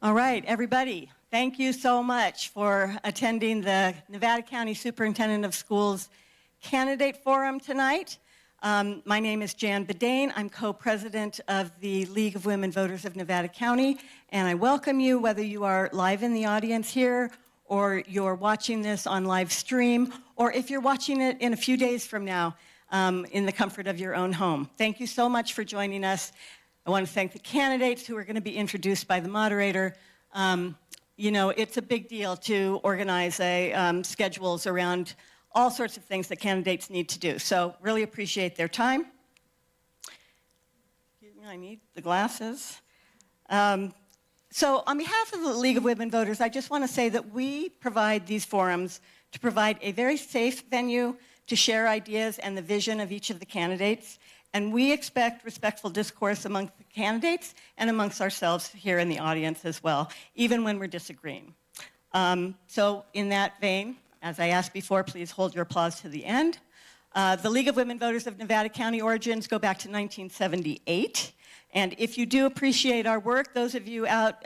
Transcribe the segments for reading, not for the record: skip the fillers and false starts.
All right, everybody, thank you so much for attending the Nevada County Superintendent of Schools Candidate Forum tonight. My name is Jan Bedane. I'm co-president of the League of Women Voters of Nevada County, and I welcome you whether you are live in the audience here or you're watching this on live stream, or if you're watching it in a few days from now in the comfort of your own home. Thank you so much for joining us. I want to thank the candidates who are going to be introduced by the moderator. You know, it's a big deal to organize schedules around all sorts of things that candidates need to do. So really appreciate their time. Excuse me, I need the glasses. So on behalf of the League of Women Voters, I just want to say that we provide these forums to provide a very safe venue to share ideas and the vision of each of the candidates. And we expect respectful discourse amongst the candidates and amongst ourselves here in the audience as well, even when we're disagreeing. So in that vein, as I asked before, please hold your applause to the end. The League of Women Voters of Nevada County origins go back to 1978. And if you do appreciate our work, those of you out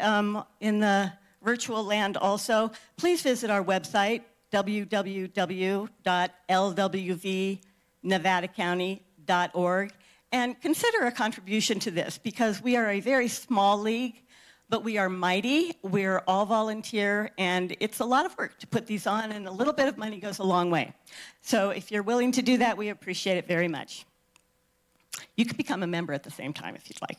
in the virtual land also, please visit our website, www.lwvnevadacounty.org, and consider a contribution to this, because we are a very small league, but we are mighty, we're all volunteer, and it's a lot of work to put these on, and a little bit of money goes a long way. So if you're willing to do that, we appreciate it very much. You can become a member at the same time if you'd like.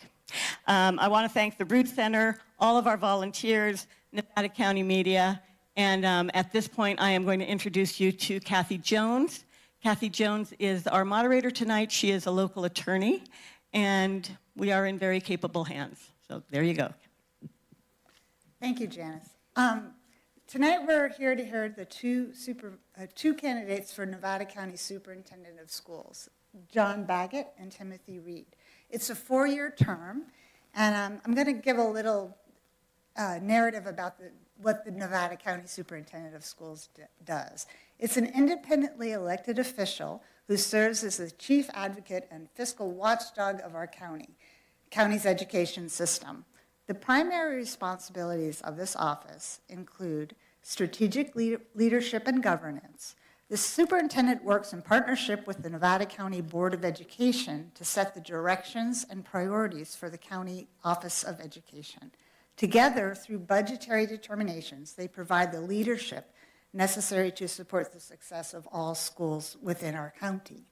I want to thank the Root Center, all of our volunteers, Nevada County Media, and at this point, I am going to introduce you to Kathy Jones. Kathy Jones is our moderator tonight. She is a local attorney, and we are in very capable hands. So there you go. Thank you, Janice. Tonight we're here to hear the two candidates for Nevada County Superintendent of Schools, John Baggett and Timothy Reed. It's a 4-year term, and I'm going to give a little narrative about what the Nevada County Superintendent of Schools does. It's an independently elected official who serves as the chief advocate and fiscal watchdog of our county's education system. The primary responsibilities of this office include strategic leadership and governance. The superintendent works in partnership with the Nevada County Board of Education to set the directions and priorities for the County Office of Education. Together, through budgetary determinations, they provide the leadership necessary to support the success of all schools within our county.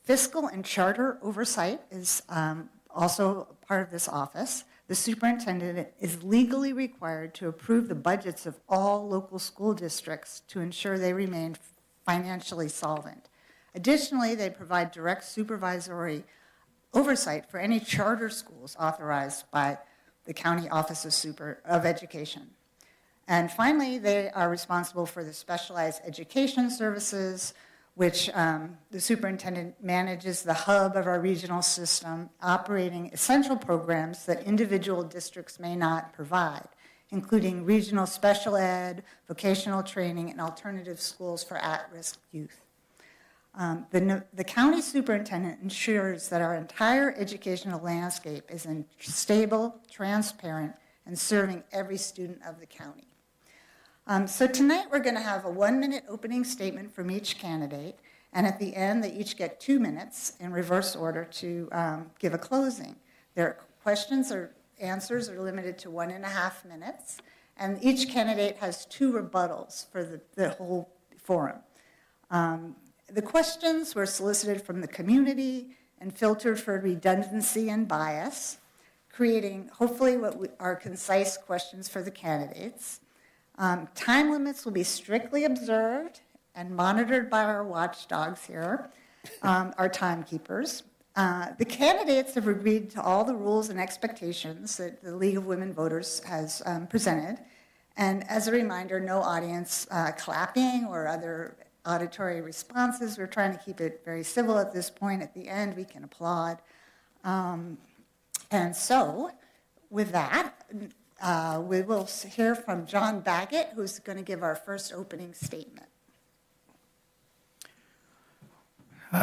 Fiscal and charter oversight is also part of this office. The superintendent is legally required to approve the budgets of all local school districts to ensure they remain financially solvent. Additionally, they provide direct supervisory oversight for any charter schools authorized by the County Office of Education. And finally, they are responsible for the specialized education services, which the superintendent manages the hub of our regional system, operating essential programs that individual districts may not provide, including regional special ed, vocational training, and alternative schools for at-risk youth. The county superintendent ensures that our entire educational landscape is stable, transparent, and serving every student of the county. So tonight we're going to have a 1-minute opening statement from each candidate, and at the end they each get 2 minutes in reverse order to give a closing. Their questions or answers are limited to 1.5 minutes, and each candidate has 2 rebuttals for the whole forum. The questions were solicited from the community and filtered for redundancy and bias, creating hopefully what are concise questions for the candidates. Time limits will be strictly observed and monitored by our watchdogs here, our timekeepers. The candidates have agreed to all the rules and expectations that the League of Women Voters has presented. And as a reminder, no audience clapping or other auditory responses. We're trying to keep it very civil at this point. At the end, we can applaud. And so, with that, we will hear from John Baggett, who's going to give our first opening statement.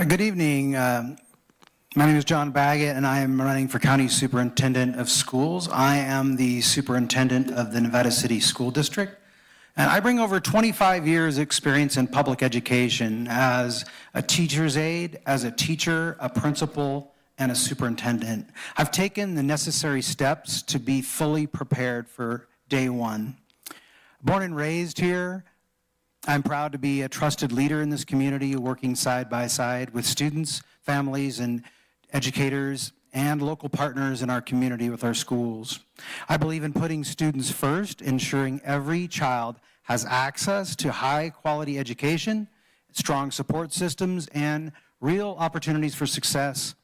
Good evening, My name is John Baggett, and I am running for County Superintendent of Schools. I am the Superintendent of the Nevada City School District, and I bring over 25 years' experience in public education as a teacher's aide, as a teacher, a principal, and a superintendent. I've taken the necessary steps to be fully prepared for day one. Born and raised here, I'm proud to be a trusted leader in this community, working side by side with students, families, and educators, and local partners in our community with our schools. I believe in putting students first, ensuring every child has access to high-quality education, strong support systems, and real opportunities for success.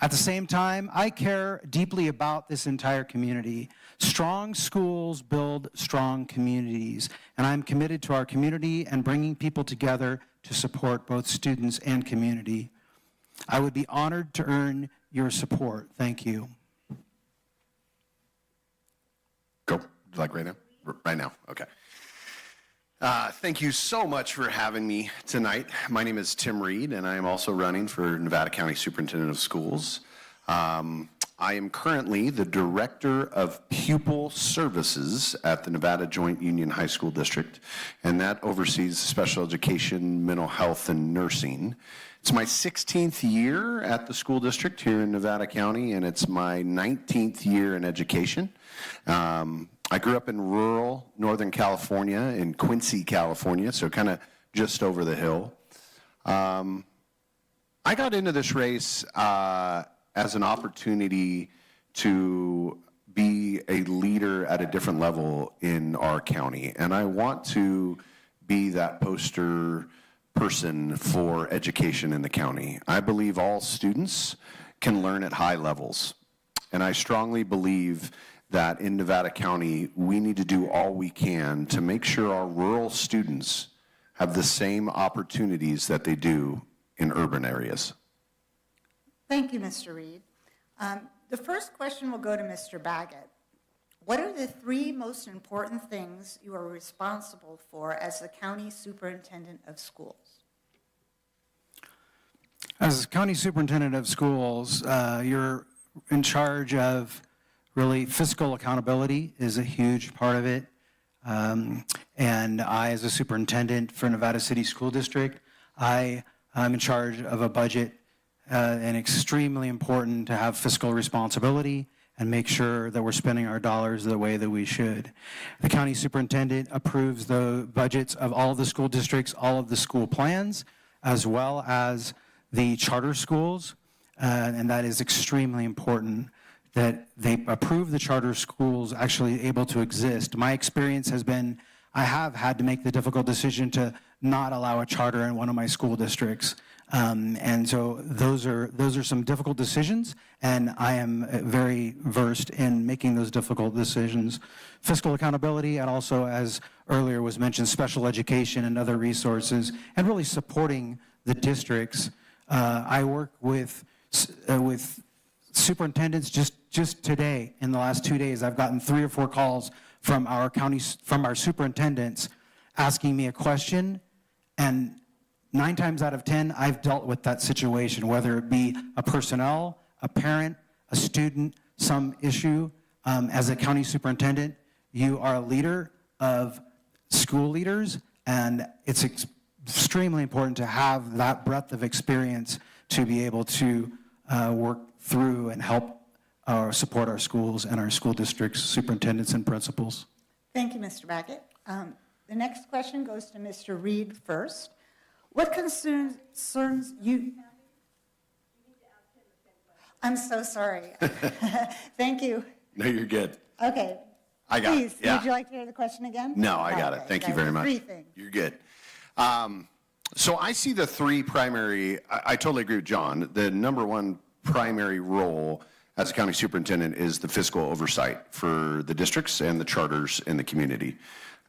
At the same time, I care deeply about this entire community. Strong schools build strong communities, and I'm committed to our community and bringing people together to support both students and community. I would be honored to earn your support. Thank you. Go. Like right now? Right now, okay. Thank you so much for having me tonight. My name is Tim Reed, and I am also running for Nevada County Superintendent of Schools. I am currently the Director of Pupil Services at the Nevada Joint Union High School District, and that oversees special education, mental health, and nursing. It's my 16th year at the school district here in Nevada County, and it's my 19th year in education. I grew up in rural Northern California, in Quincy, California, so kind of just over the hill. I got into this race as an opportunity to be a leader at a different level in our county, and I want to be that poster person for education in the county. I believe all students can learn at high levels, and I strongly believe that in Nevada County, we need to do all we can to make sure our rural students have the same opportunities that they do in urban areas. Thank you, Mr. Reed. The first question will go to Mr. Baggett. What are the three most important things you are responsible for as the County Superintendent of Schools? As County Superintendent of Schools, you're in charge of really fiscal accountability is a huge part of it. And I, as a superintendent for Nevada City School District, I'm in charge of a budget and extremely important to have fiscal responsibility and make sure that we're spending our dollars the way that we should. The county superintendent approves the budgets of all of the school districts, all of the school plans, as well as the charter schools, and that is extremely important that they approve the charter schools actually able to exist. My experience has been, I have had to make the difficult decision to not allow a charter in one of my school districts. And so those are some difficult decisions, and I am very versed in making those difficult decisions. Fiscal accountability, and also, as earlier was mentioned, special education and other resources, and really supporting the districts. I work with superintendents just today. In the last 2 days, I've gotten 3 or 4 calls from our superintendents asking me a question, and 9 times out of 10, I've dealt with that situation, whether it be a personnel, a parent, a student, some issue. As a county superintendent, you are a leader of school leaders, and it's extremely important to have that breadth of experience to be able to work through and help support our schools and our school districts, superintendents, and principals. Thank you, Mr. Baggett. The next question goes to Mr. Reed first. What concerns you? I'm so sorry. Thank you. No, you're good. Okay. I got Please, it. Yeah. Would you like to hear the question again? No, I got it. Thank you very much. 3 things. You're good. So I see the 3 primary, I totally agree with John. The number 1 primary role as a county superintendent is the fiscal oversight for the districts and the charters in the community.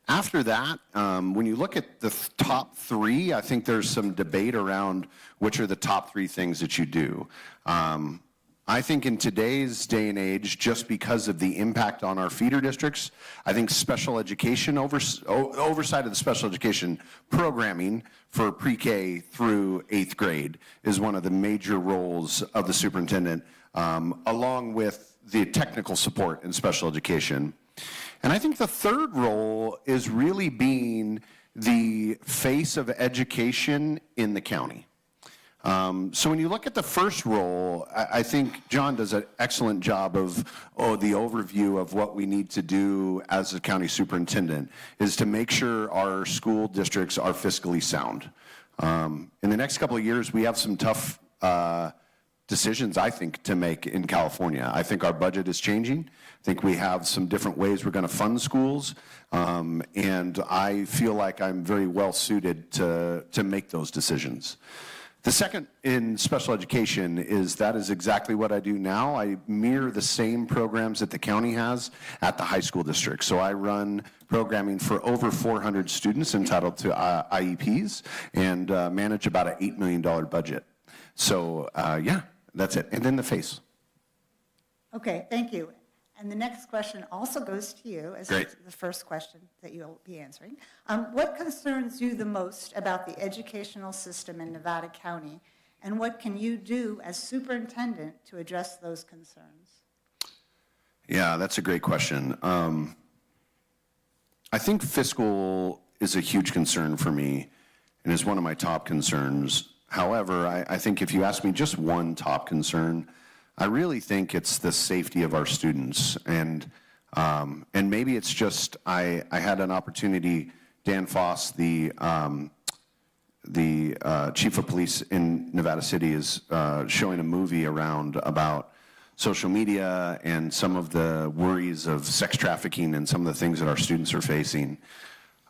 After that, when you look at the top 3, I think there's some debate around which are the top 3 things that you do. I think in today's day and age, just because of the impact on our feeder districts, I think special education, oversight of the special education programming for pre-K through 8th grade is one of the major roles of the superintendent, along with the technical support in special education. And I think the third role is really being the face of education in the county. So when you look at the first role, I think John does an excellent job of the overview of what we need to do as a county superintendent is to make sure our school districts are fiscally sound. In the next couple of years, we have some tough decisions, I think, to make in California. I think our budget is changing. I think we have some different ways we're going to fund schools, and I feel like I'm very well suited to make those decisions. The second in special education is that is exactly what I do now. I mirror the same programs that the county has at the high school district. So I run programming for over 400 students entitled to IEPs and manage about an $8 million budget. So yeah, that's it. And then the face. Okay, thank you. And the next question also goes to you, as Great. the first question that you'll be answering. What concerns you the most about the educational system in Nevada County, and what can you do as superintendent to address those concerns? Yeah, that's a great question. I think fiscal is a huge concern for me and is one of my top concerns. However, I think if you ask me just one top concern, I really think it's the safety of our students, and maybe it's just I had an opportunity. Dan Foss, the chief of police in Nevada City, is showing a movie around about social media and some of the worries of sex trafficking and some of the things that our students are facing,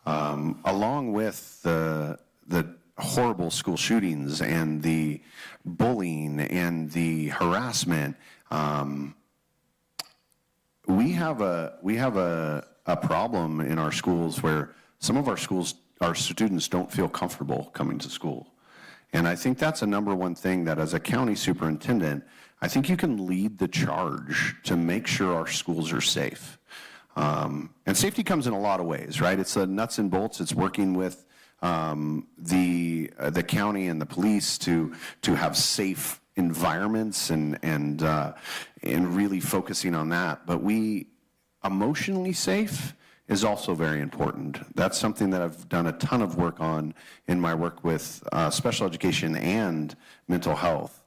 along with the horrible school shootings and the bullying and the harassment. We have a problem in our schools where some of our students don't feel comfortable coming to school. And I think that's a number one thing that as a county superintendent, I think you can lead the charge to make sure our schools are safe. And safety comes in a lot of ways, right? It's the nuts and bolts. It's working with the county and the police to have safe environments and really focusing on that. But emotionally safe is also very important. That's something that I've done a ton of work on in my work with special education and mental health.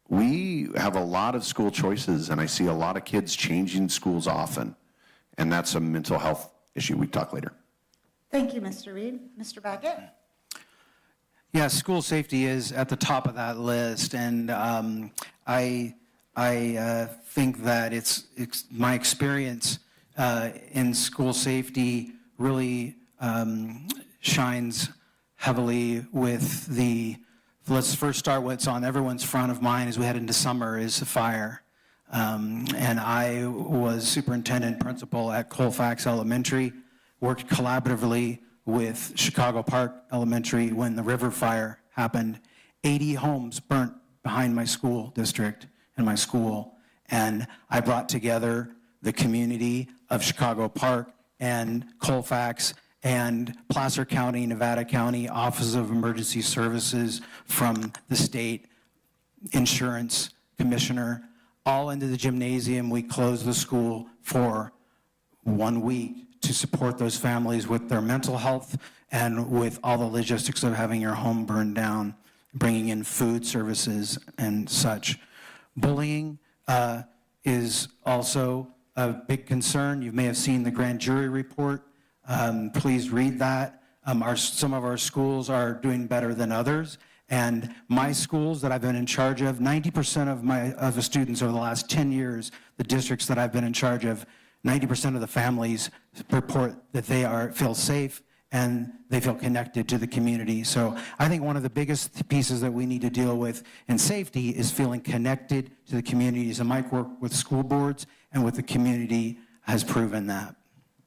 We have a lot of school choices, and I see a lot of kids changing schools often, and that's a mental health issue. We talk later. Thank you, Mr. Reed. Mr. Baggett? Yeah, school safety is at the top of that list, and I think that it's my experience in school safety really shines heavily with let's first start what's on everyone's front of mind as we head into summer is the fire. And I was superintendent principal at Colfax Elementary, worked collaboratively with Chicago Park Elementary when the river fire happened. 80 homes burnt behind my school district and my school. And I brought together the community of Chicago Park and Colfax and Placer County, Nevada County, Office of Emergency Services from the state, insurance commissioner, all into the gymnasium. We closed the school for 1 week to support those families with their mental health and with all the logistics of having your home burned down, bringing in food services and such. Bullying is also a big concern. You may have seen the grand jury report. Please read that. Some of our schools are doing better than others. And my schools that I've been in charge of, 90% of the students over the last 10 years, the districts that I've been in charge of, 90% of the families report that they feel safe and they feel connected to the community. So I think one of the biggest pieces that we need to deal with in safety is feeling connected to the communities. And my work with school boards and with the community has proven that.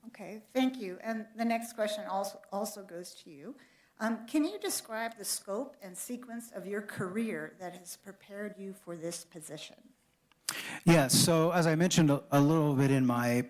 Okay, thank you. And the next question also goes to you. Can you describe the scope and sequence of your career that has prepared you for this position? Yes, so as I mentioned a little bit in my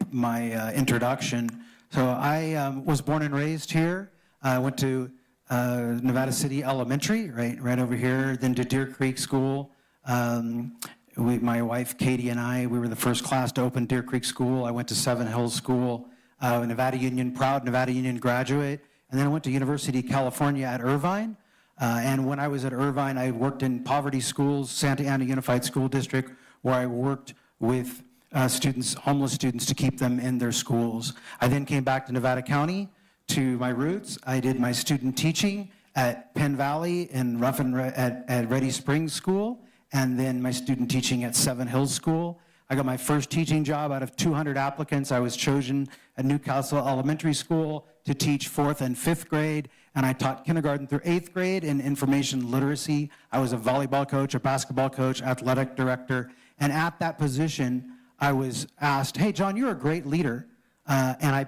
introduction, so I was born and raised here. I went to Nevada City Elementary, right over here, then to Deer Creek School. My wife Katie and I, we were the first class to open Deer Creek School. I went to Seven Hills School, proud Nevada Union graduate, and then I went to University of California at Irvine. And when I was at Irvine, I worked in poverty schools, Santa Ana Unified School District, where I worked with homeless students, to keep them in their schools. I then came back to Nevada County to my roots. I did my student teaching at Penn Valley and at Ready Springs School, and then my student teaching at Seven Hills School. I got my first teaching job out of 200 applicants. I was chosen at Newcastle Elementary School to teach 4th and 5th grade, and I taught kindergarten through 8th grade in information literacy. I was a volleyball coach, a basketball coach, athletic director, and at that position, I was asked, hey, John, you're a great leader, and I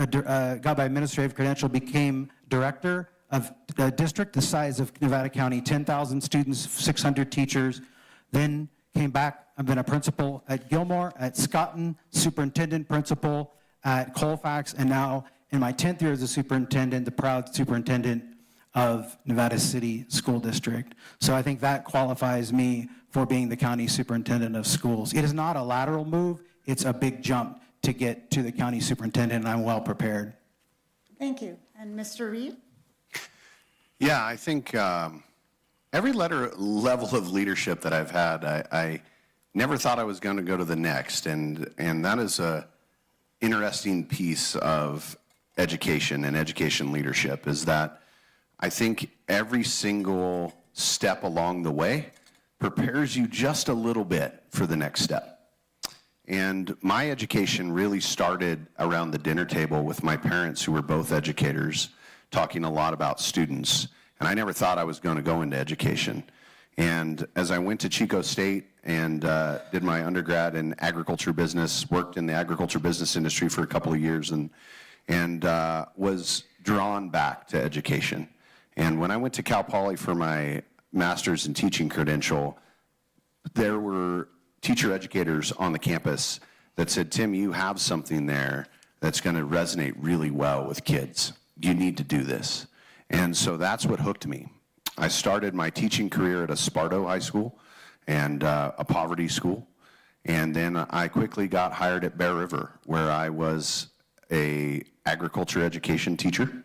got my administrative credential, became director of a district the size of Nevada County, 10,000 students, 600 teachers, then came back. I've been a principal at Gilmore, at Scotton, superintendent principal at Colfax, and now in my 10th year as a superintendent, the proud superintendent of Nevada City School District. So I think that qualifies me for being the county superintendent of schools. It is not a lateral move, it's a big jump to get to the county superintendent, and I'm well prepared. Thank you. And Mr. Reed? Yeah, I think every level of leadership that I've had, I never thought I was going to go to the next, and that is a interesting piece of education and education leadership, is that I think every single step along the way prepares you just a little bit for the next step. And my education really started around the dinner table with my parents, who were both educators, talking a lot about students. And I never thought I was going to go into education. And as I went to Chico State and did my undergrad in agriculture business, worked in the agriculture business industry for a couple of years, and was drawn back to education. And when I went to Cal Poly for my master's in teaching credential, there were teacher educators on the campus that said, Tim, you have something there that's going to resonate really well with kids. You need to do this. And so that's what hooked me. I started my teaching career at Esparto High School and a poverty school. And then I quickly got hired at Bear River, where I was a agriculture education teacher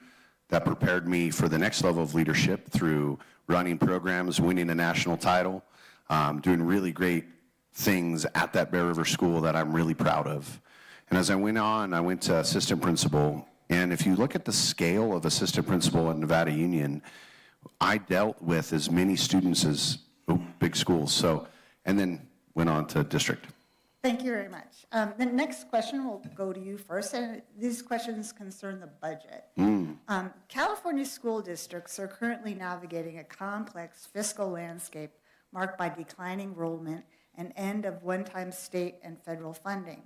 that prepared me for the next level of leadership through running programs, winning a national title, doing really great things at that Bear River school that I'm really proud of. And as I went on, I went to assistant principal. And if you look at the scale of assistant principal at Nevada Union, I dealt with as many students as big schools. So, and then went on to district. Thank you very much. The next question will go to you first, and these questions concern the budget. California school districts are currently navigating a complex fiscal landscape marked by declining enrollment and end of one-time state and federal funding.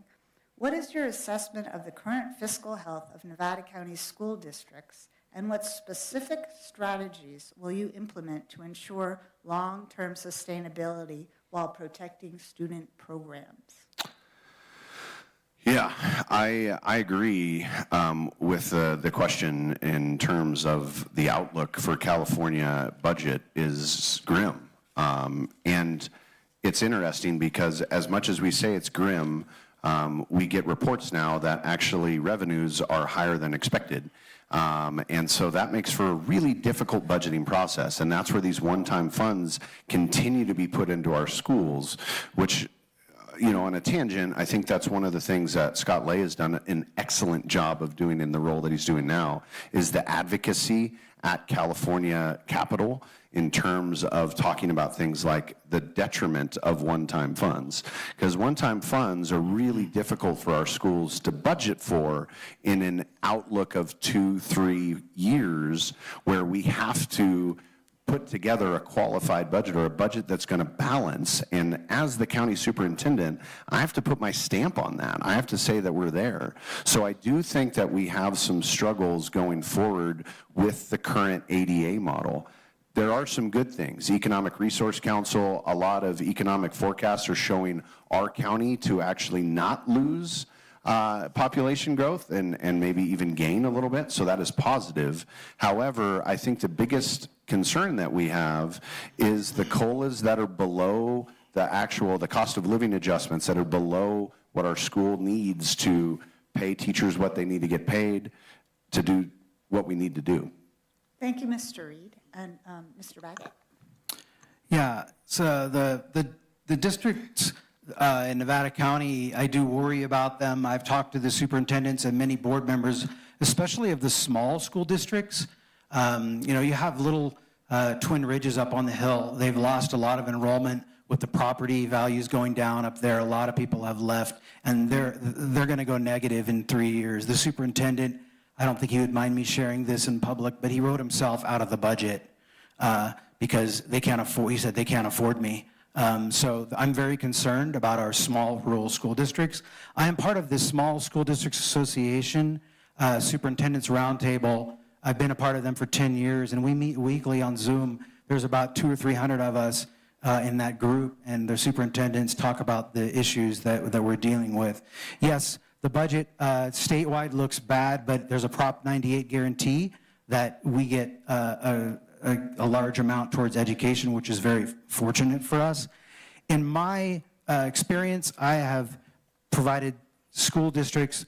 What is your assessment of the current fiscal health of Nevada County school districts, and what specific strategies will you implement to ensure long-term sustainability while protecting student programs? Yeah, I agree with the question in terms of the outlook for California budget is grim. And it's interesting because as much as we say it's grim, we get reports now that actually revenues are higher than expected. And so that makes for a really difficult budgeting process. And that's where these one-time funds continue to be put into our schools, which, you know, on a tangent, I think that's one of the things that Scott Lay has done an excellent job of doing in the role that he's doing now, is the advocacy at California Capitol in terms of talking about things like the detriment of one-time funds. Because one-time funds are really difficult for our schools to budget for in an outlook of 2-3 years, where we have to put together a qualified budget or a budget that's going to balance. And as the county superintendent, I have to put my stamp on that. I have to say that we're there. So I do think that we have some struggles going forward with the current ADA model. There are some good things. Economic Resource Council, a lot of economic forecasts are showing our county to actually not lose population growth and maybe even gain a little bit, so that is positive. However, I think the biggest concern that we have is the COLAs that are below the cost of living adjustments that are below what our school needs to pay teachers what they need to get paid to do what we need to do. Thank you, Mr. Reed. And Mr. Baggett? Yeah, so the districts in Nevada County, I do worry about them. I've talked to the superintendents and many board members, especially of the small school districts. You have little Twin Ridges up on the hill. They've lost a lot of enrollment with the property values going down up there. A lot of people have left, and they're going to go negative in 3 years. The superintendent, I don't think he would mind me sharing this in public, but he wrote himself out of the budget because they can't afford, he said they can't afford me. So I'm very concerned about our small rural school districts. I am part of the Small School Districts Association Superintendent's Roundtable. I've been a part of them for 10 years, and we meet weekly on Zoom. There's about 200 or 300 of us in that group, and the superintendents talk about the issues that we're dealing with. Yes, the budget statewide looks bad, but there's a Prop 98 guarantee that we get a large amount towards education, which is very fortunate for us. In my experience, I have provided school districts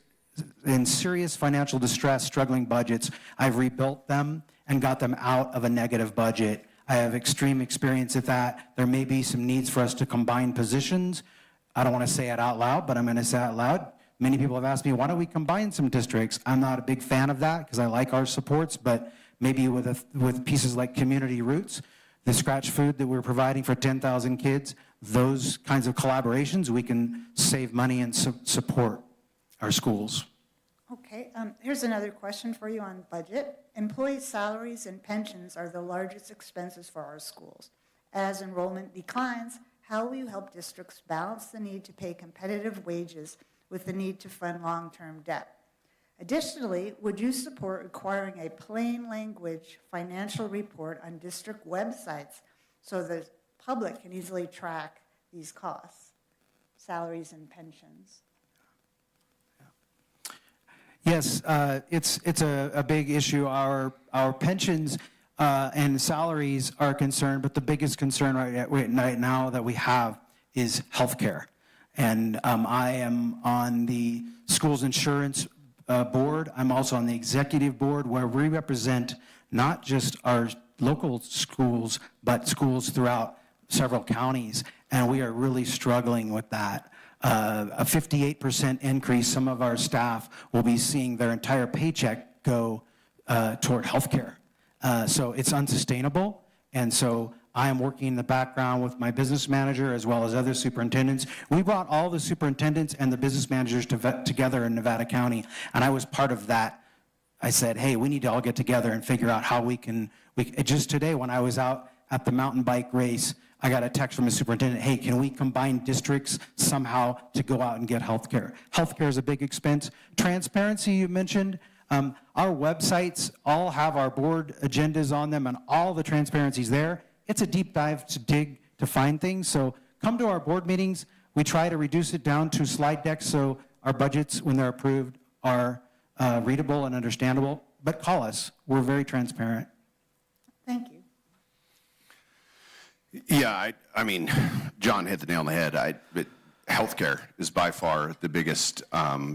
in serious financial distress, struggling budgets. I've rebuilt them and got them out of a negative budget. I have extreme experience at that. There may be some needs for us to combine positions. I don't want to say it out loud, but I'm going to say it out loud. Many people have asked me, why don't we combine some districts? I'm not a big fan of that because I like our supports, but maybe with pieces like Community Roots, the scratch food that we're providing for 10,000 kids, those kinds of collaborations, we can save money and support our schools. Okay, here's another question for you on budget. Employee salaries and pensions are the largest expenses for our schools. As enrollment declines, how will you help districts balance the need to pay competitive wages with the need to fund long-term debt? Additionally, would you support requiring a plain language financial report on district websites so the public can easily track these costs, salaries and pensions? Yes, it's a big issue. Our pensions and salaries are concerned, but the biggest concern right now that we have is healthcare. And I am on the schools insurance board. I'm also on the executive board where we represent not just our local schools, but schools throughout several counties. And we are really struggling with that. A 58% increase, some of our staff will be seeing their entire paycheck go toward healthcare. So it's unsustainable. And so I am working in the background with my business manager as well as other superintendents. We brought all the superintendents and the business managers together in Nevada County, and I was part of that. I said, hey, we need to all get together and figure out how we can, just today when I was out at the mountain bike race, I got a text from a superintendent, hey, can we combine districts somehow to go out and get healthcare? Healthcare is a big expense. Transparency, you mentioned. Our websites all have our board agendas on them and all the transparency's there. It's a deep dive to dig to find things. So come to our board meetings. We try to reduce it down to slide decks so our budgets, when they're approved, are readable and understandable. But call us. We're very transparent. Thank you. Yeah, I mean, John hit the nail on the head. Healthcare is by far the biggest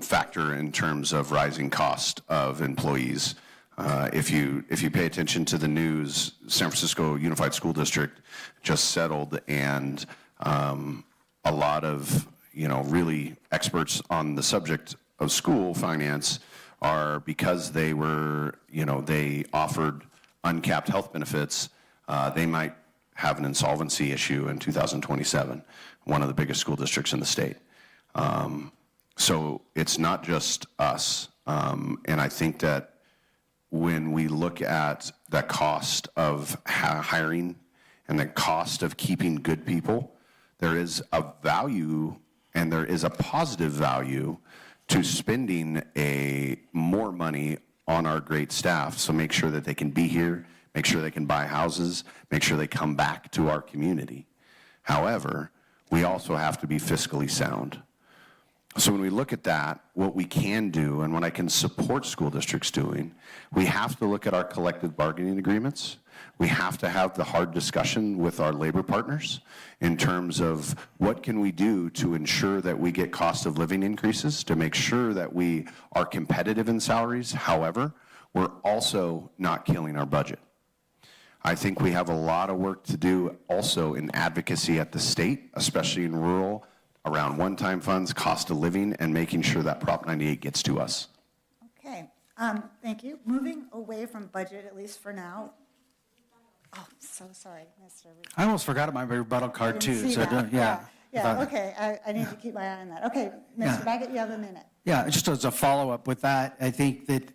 factor in terms of rising cost of employees. If you pay attention to the news, San Francisco Unified School District just settled, and a lot of really experts on the subject of school finance are, because they were they offered uncapped health benefits, they might have an insolvency issue in 2027, one of the biggest school districts in the state. So it's not just us, and I think that when we look at the cost of hiring and the cost of keeping good people, there is a value and there is a positive value to spending more money on our great staff. So make sure that they can be here, make sure they can buy houses, make sure they come back to our community. However, we also have to be fiscally sound. So when we look at that, what we can do and what I can support school districts doing, we have to look at our collective bargaining agreements. We have to have the hard discussion with our labor partners in terms of what can we do to ensure that we get cost of living increases, to make sure that we are competitive in salaries. However, we're also not killing our budget. I think we have a lot of work to do also in advocacy at the state, especially in rural, around one-time funds, cost of living, and making sure that Prop 98 gets to us. Okay, thank you. Moving away from budget, at least for now. Oh, so sorry, Mr. Reed. I almost forgot my rebuttal card too. See So that. yeah. Yeah, okay, I need to keep my eye on that. Okay, Yeah. Mr. Baggett, you have a minute. Yeah, just as a follow-up with that, I think that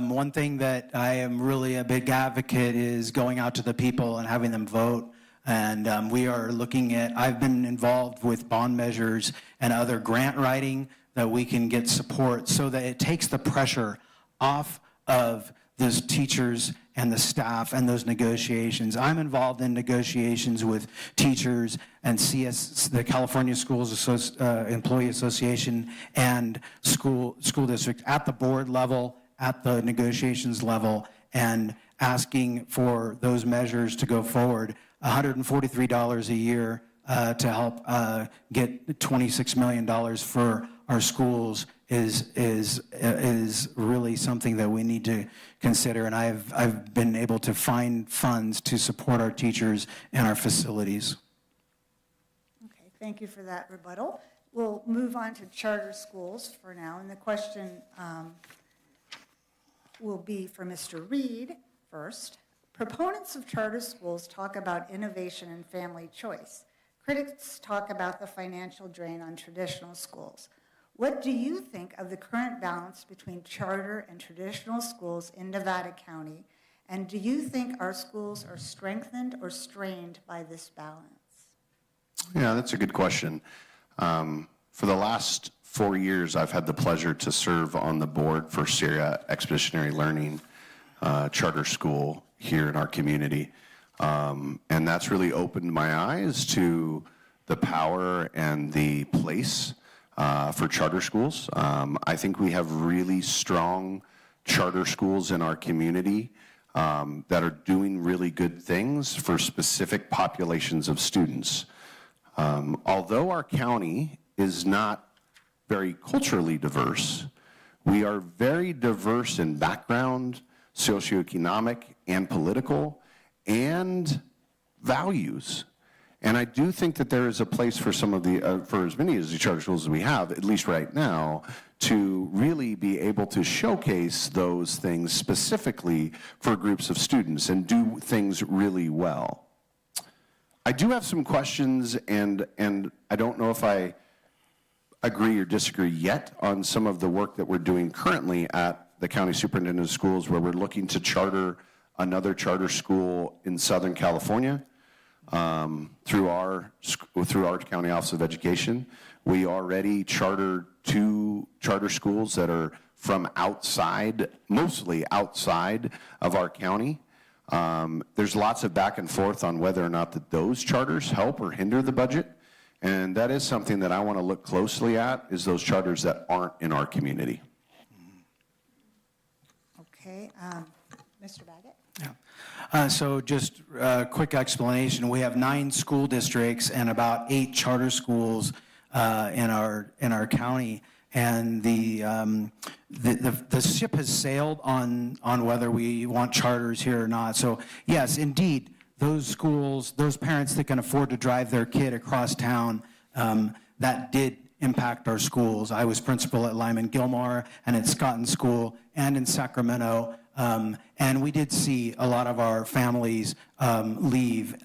one thing that I am really a big advocate is going out to the people and having them vote. And we are looking at, I've been involved with bond measures and other grant writing that we can get support so that it takes the pressure off of those teachers and the staff and those negotiations. I'm involved in negotiations with teachers and the California Schools Employee Association and school districts at the board level, at the negotiations level, and asking for those measures to go forward. $143 a year to help get $26 million for our schools is really something that we need to consider. And I've been able to find funds to support our teachers and our facilities. Okay, thank you for that rebuttal. We'll move on to charter schools for now, and the question will be for Mr. Reed first. Proponents of charter schools talk about innovation and family choice. Critics talk about the financial drain on traditional schools. What do you think of the current balance between charter and traditional schools in Nevada County? And do you think our schools are strengthened or strained by this balance? Yeah, that's a good question. For the last 4 years, I've had the pleasure to serve on the board for Sierra Expeditionary Learning Charter School here in our community. And that's really opened my eyes to the power and the place for charter schools. I think we have really strong charter schools in our community that are doing really good things for specific populations of students. Although our county is not very culturally diverse, we are very diverse in background, socioeconomic and political, and values. And I do think that there is a place for some of the, for as many of the charter schools as we have, at least right now, to really be able to showcase those things specifically for groups of students and do things really well. I do have some questions, and I don't know if I agree or disagree yet on some of the work that we're doing currently at the County Superintendent of Schools, where we're looking to charter another charter school in Southern California through our County Office of Education. We already chartered 2 charter schools that are from outside, mostly outside of our county. There's lots of back and forth on whether or not that those charters help or hinder the budget. And that is something that I want to look closely at, is those charters that aren't in our community. Okay, Mr. Baggett? Yeah. So just a quick explanation. We have 9 school districts and about 8 charter schools in our county. And the ship has sailed on whether we want charters here or not. So yes, indeed, those schools, those parents that can afford to drive their kid across town, that did impact our schools. I was principal at Lyman Gilmore and at Scotton School and in Sacramento, and we did see a lot of our families leave.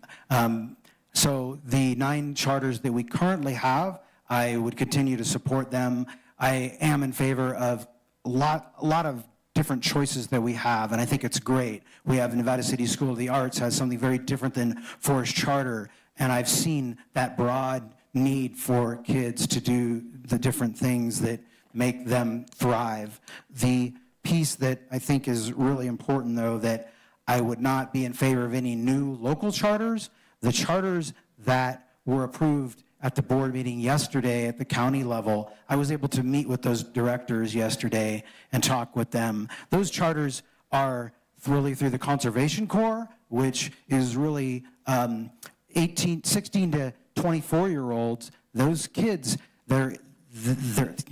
So the 9 charters that we currently have, I would continue to support them. I am in favor of a lot of different choices that we have, and I think it's great. We have Nevada City School of the Arts has something very different than Forest Charter, and I've seen that broad need for kids to do the different things that make them thrive. The piece that I think is really important, though, that I would not be in favor of any new local charters. The charters that were approved at the board meeting yesterday at the county level, I was able to meet with those directors yesterday and talk with them. Those charters are really through the Conservation Corps, which is really 16 to 24-year-olds. Those kids, they're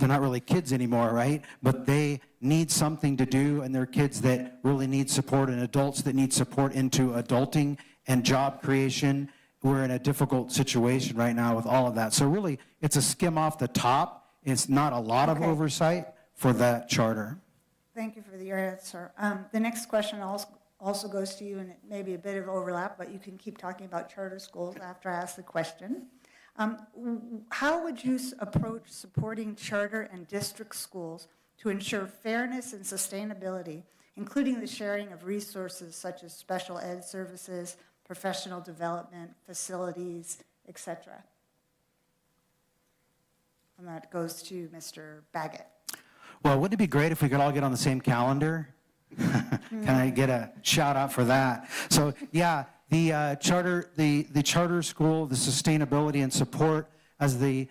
not really kids anymore, right? But they need something to do, and they're kids that really need support, and adults that need support into adulting and job creation. We're in a difficult situation right now with all of that. So really, it's a skim off the top. It's not a lot of oversight for that charter. Thank you for your answer. The next question also goes to you, and it may be a bit of overlap, but you can keep talking about charter schools after I ask the question. How would you approach supporting charter and district schools to ensure fairness and sustainability, including the sharing of resources such as special ed services, professional development, facilities, etc.? And that goes to Mr. Baggett. Well, wouldn't it be great if we could all get on the same calendar? Can I get a shout out for that? So yeah, the charter school, the sustainability and support as a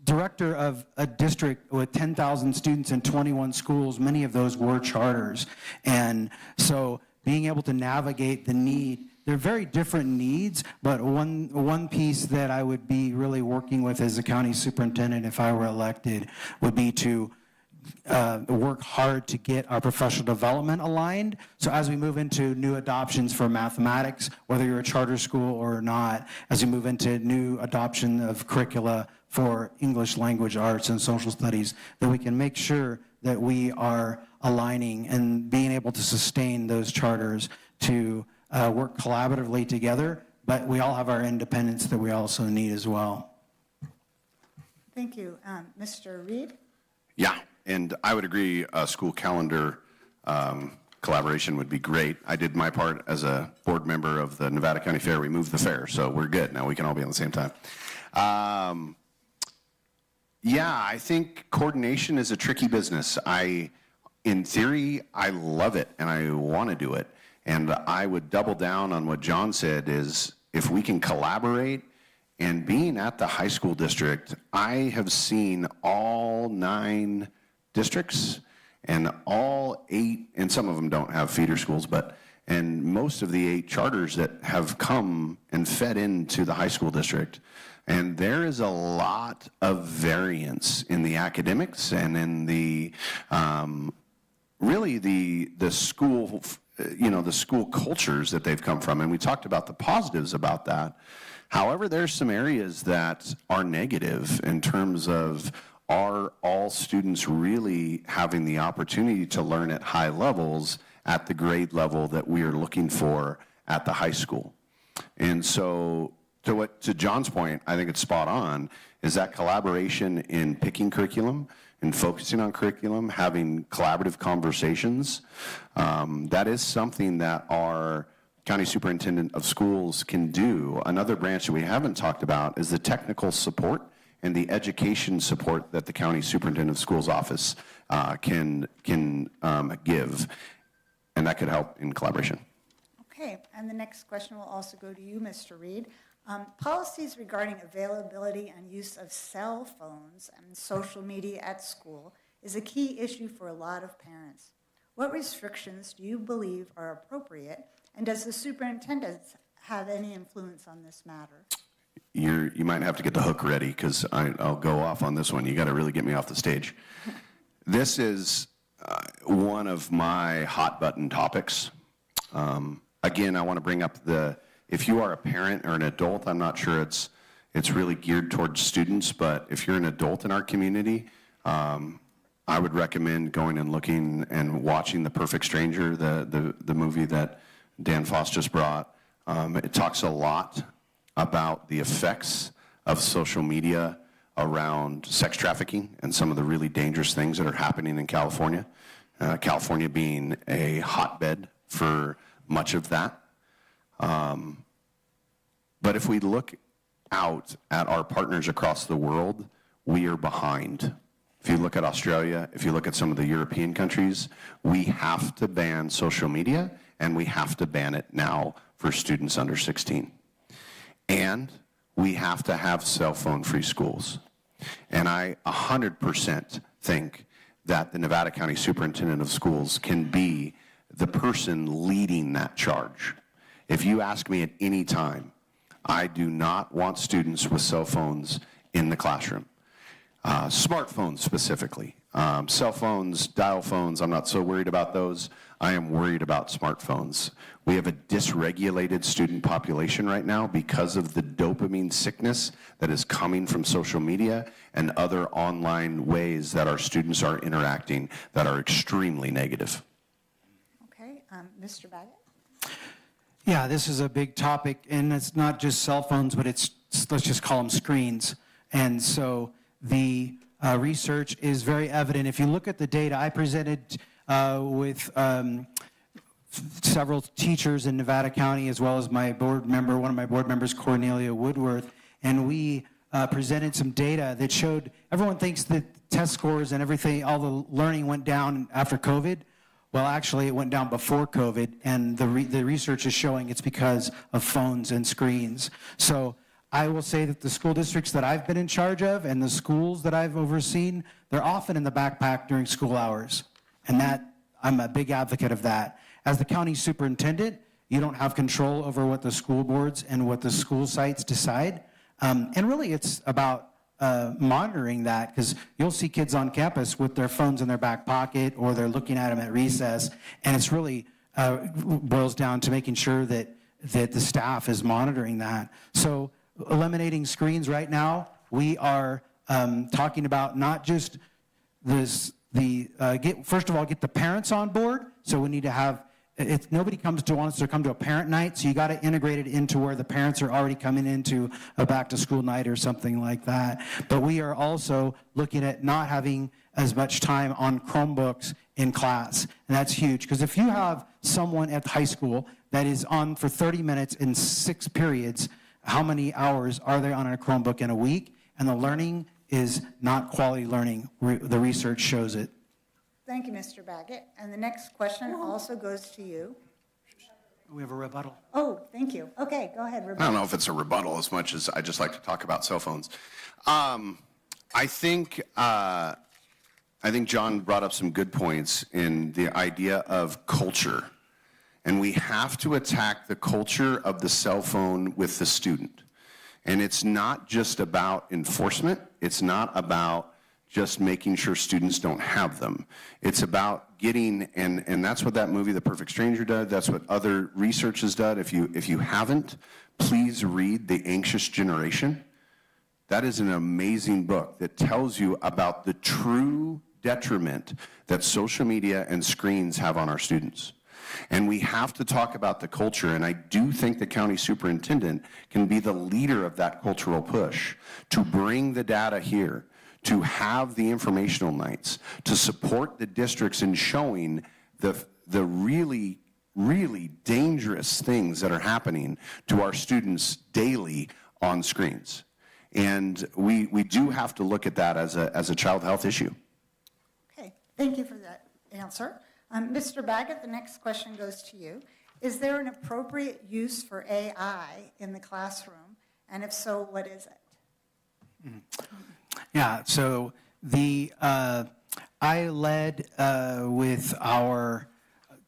director of a district with 10,000 students and 21 schools, many of those were charters, and so being able to navigate the need. They're very different needs, but one piece that I would be really working with as a county superintendent if I were elected would be to work hard to get our professional development aligned. So as we move into new adoptions for mathematics, whether you're a charter school or not, as we move into new adoption of curricula for English language arts and social studies, that we can make sure that we are aligning and being able to sustain those charters to work collaboratively together, but we all have our independence that we also need as well. Thank you. Mr. Reed? Yeah, and I would agree school calendar collaboration would be great. I did my part as a board member of the Nevada County Fair. We moved the fair, so we're good. Now we can all be on the same time. Yeah, I think coordination is a tricky business. In theory, I love it and I want to do it. And I would double down on what John said is if we can collaborate, and being at the high school district, I have seen all 9 districts and all 8, and some of them don't have feeder schools, and most of the 8 charters that have come and fed into the high school district. And there is a lot of variance in the academics and in the, really the school, the school cultures that they've come from. And we talked about the positives about that. However, there's some areas that are negative in terms of are all students really having the opportunity to learn at high levels at the grade level that we are looking for at the high school. And so to John's point, I think it's spot on, is that collaboration in picking curriculum and focusing on curriculum, having collaborative conversations. That is something that our county superintendent of schools can do. Another branch that we haven't talked about is the technical support and the education support that the county superintendent of schools office can give, and that could help in collaboration. Okay, and the next question will also go to you, Mr. Reed. Policies regarding availability and use of cell phones and social media at school is a key issue for a lot of parents. What restrictions do you believe are appropriate, and does the superintendent have any influence on this matter? You might have to get the hook ready because I'll go off on this one. You got to really get me off the stage. This is one of my hot button topics. Again, I want to bring up if you are a parent or an adult, I'm not sure it's really geared towards students, but if you're an adult in our community, I would recommend going and looking and watching The Perfect Stranger, the movie that Dan Foss just brought. It talks a lot about the effects of social media around sex trafficking and some of the really dangerous things that are happening in California. California being a hotbed for much of that. But if we look out at our partners across the world, we are behind. If you look at Australia, if you look at some of the European countries, we have to ban social media, and we have to ban it now for students under 16. And we have to have cell phone-free schools. And I 100% think that the Nevada County Superintendent of Schools can be the person leading that charge. If you ask me at any time, I do not want students with cell phones in the classroom. Smartphones specifically. Cell phones, dial phones, I'm not so worried about those. I am worried about smartphones. We have a dysregulated student population right now because of the dopamine sickness that is coming from social media and other online ways that our students are interacting that are extremely negative. Okay, Mr. Baggett? Yeah, this is a big topic, and it's not just cell phones, but it's, let's just call them screens. And so the research is very evident. If you look at the data, I presented with several teachers in Nevada County, as well as my board member, one of my board members, Cornelia Woodworth, and we presented some data that showed, everyone thinks that test scores and everything, all the learning went down after COVID. Well, actually, it went down before COVID, and the research is showing it's because of phones and screens. So I will say that the school districts that I've been in charge of and the schools that I've overseen, they're often in the backpack during school hours. And that, I'm a big advocate of that. As the county superintendent, you don't have control over what the school boards and what the school sites decide. And really, it's about monitoring that, because you'll see kids on campus with their phones in their back pocket, or they're looking at them at recess, and it's really boils down to making sure that the staff is monitoring that. So eliminating screens right now, we are talking about not just this, first of all, get the parents on board. So we need to have, nobody comes to us to come to a parent night, so you got to integrate it into where the parents are already coming into a back-to-school night or something like that. But we are also looking at not having as much time on Chromebooks in class, and that's huge, because if you have someone at high school that is on for 30 minutes in 6 periods, how many hours are they on a Chromebook in a week? And the learning is not quality learning. The research shows it. Thank you, Mr. Baggett. And the next question also goes to you. We have a rebuttal. Oh, thank you. Okay, go ahead, I rebuttal. don't know if it's a rebuttal as much as I just like to talk about cell phones. I think John brought up some good points in the idea of culture. And we have to attack the culture of the cell phone with the student. And it's not just about enforcement. It's not about just making sure students don't have them. It's about getting, and that's what that movie, The Perfect Stranger, did. That's what other research has done. If you haven't, please read The Anxious Generation. That is an amazing book that tells you about the true detriment that social media and screens have on our students. And we have to talk about the culture, and I do think the county superintendent can be the leader of that cultural push to bring the data here, to have the informational nights, to support the districts in showing the really, really dangerous things that are happening to our students daily on screens. And we do have to look at that as a child health issue. Okay, thank you for that answer. Mr. Baggett, the next question goes to you. Is there an appropriate use for AI in the classroom? And if so, what is it? Yeah, so I led with our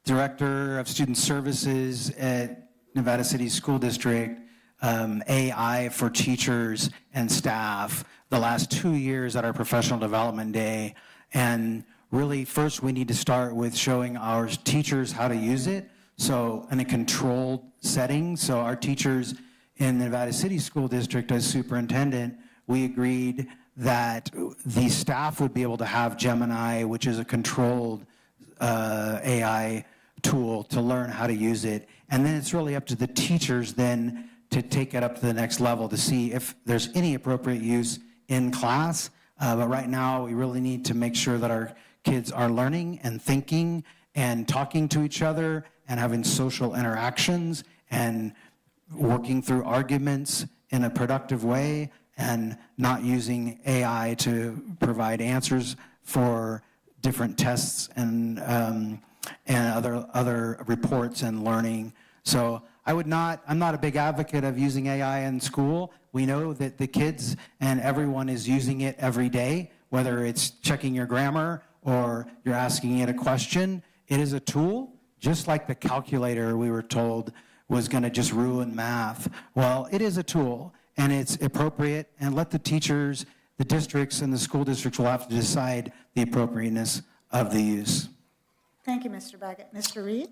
Director of Student Services at Nevada City School District, AI for teachers and staff the last 2 years at our professional development day. And really, first we need to start with showing our teachers how to use it, so in a controlled setting. So our teachers in the Nevada City School District as superintendent, we agreed that the staff would be able to have Gemini, which is a controlled AI tool, to learn how to use it. And then it's really up to the teachers then to take it up to the next level to see if there's any appropriate use in class. But right now, we really need to make sure that our kids are learning and thinking and talking to each other and having social interactions and working through arguments in a productive way and not using AI to provide answers for different tests and other reports and learning. So I'm not a big advocate of using AI in school. We know that the kids and everyone is using it every day, whether it's checking your grammar or you're asking it a question. It is a tool, just like the calculator we were told was going to just ruin math. Well, it is a tool, and it's appropriate, and let the teachers, the districts, and the school districts will have to decide the appropriateness of the use. Thank you, Mr. Baggett. Mr. Reed?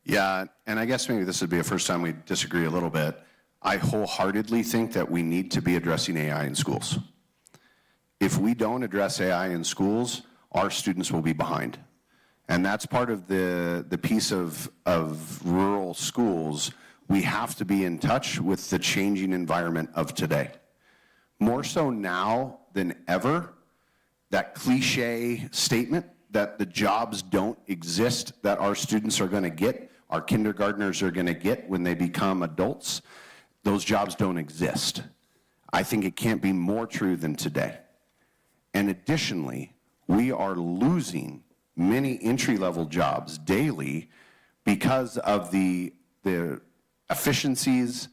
Yeah, and I guess maybe this would be a first time we disagree a little bit. I wholeheartedly think that we need to be addressing AI in schools. If we don't address AI in schools, our students will be behind. And that's part of the piece of rural schools. We have to be in touch with the changing environment of today. More so now than ever, that cliche statement that the jobs don't exist that our students are going to get, our kindergartners are going to get when they become adults, those jobs don't exist. I think it can't be more true than today. And additionally, we are losing many entry-level jobs daily because of the efficiencies,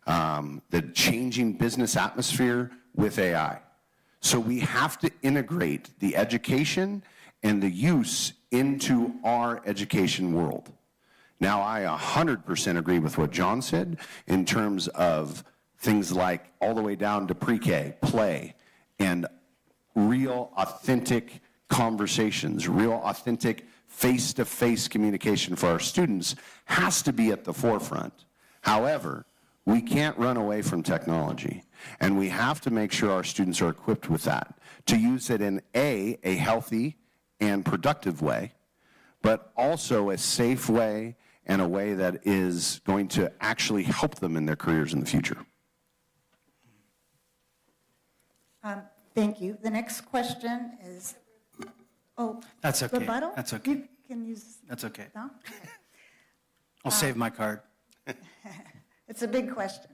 the changing business atmosphere with AI. So we have to integrate the education and the use into our education world. Now, I 100% agree with what John said in terms of things like all the way down to pre-K, play, and real authentic conversations, real authentic face-to-face communication for our students has to be at the forefront. However, we can't run away from technology, and we have to make sure our students are equipped with that, to use it in a healthy and productive way, but also a safe way and a way that is going to actually help them in their careers in the future. Thank you. The next question is, That's okay. rebuttal? That's okay. You can use, That's okay. no? Okay. I'll save my card. It's a big question,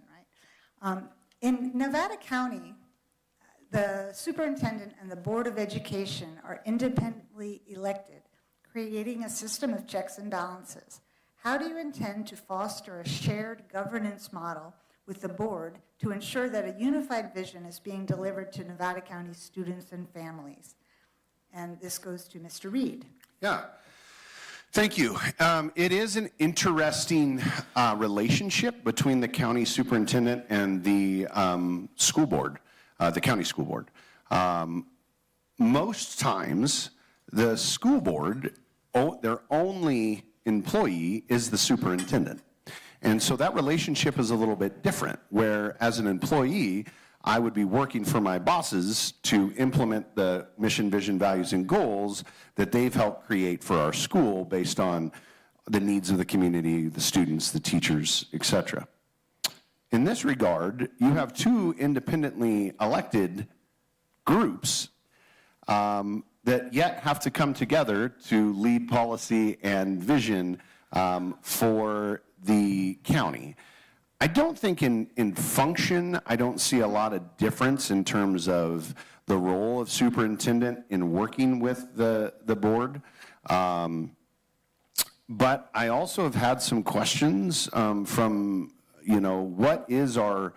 right? In Nevada County, the superintendent and the Board of Education are independently elected, creating a system of checks and balances. How do you intend to foster a shared governance model with the board to ensure that a unified vision is being delivered to Nevada County students and families? And this goes to Mr. Reed. Yeah. Thank you. It is an interesting relationship between the county superintendent and the school board, the county school board. Most times, the school board, their only employee is the superintendent. And so that relationship is a little bit different, where as an employee, I would be working for my bosses to implement the mission, vision, values, and goals that they've helped create for our school based on the needs of the community, the students, the teachers, etc. In this regard, you have two independently elected groups that yet have to come together to lead policy and vision for the county. I don't think in function, I don't see a lot of difference in terms of the role of superintendent in working with the board. But I also have had some questions from, what is our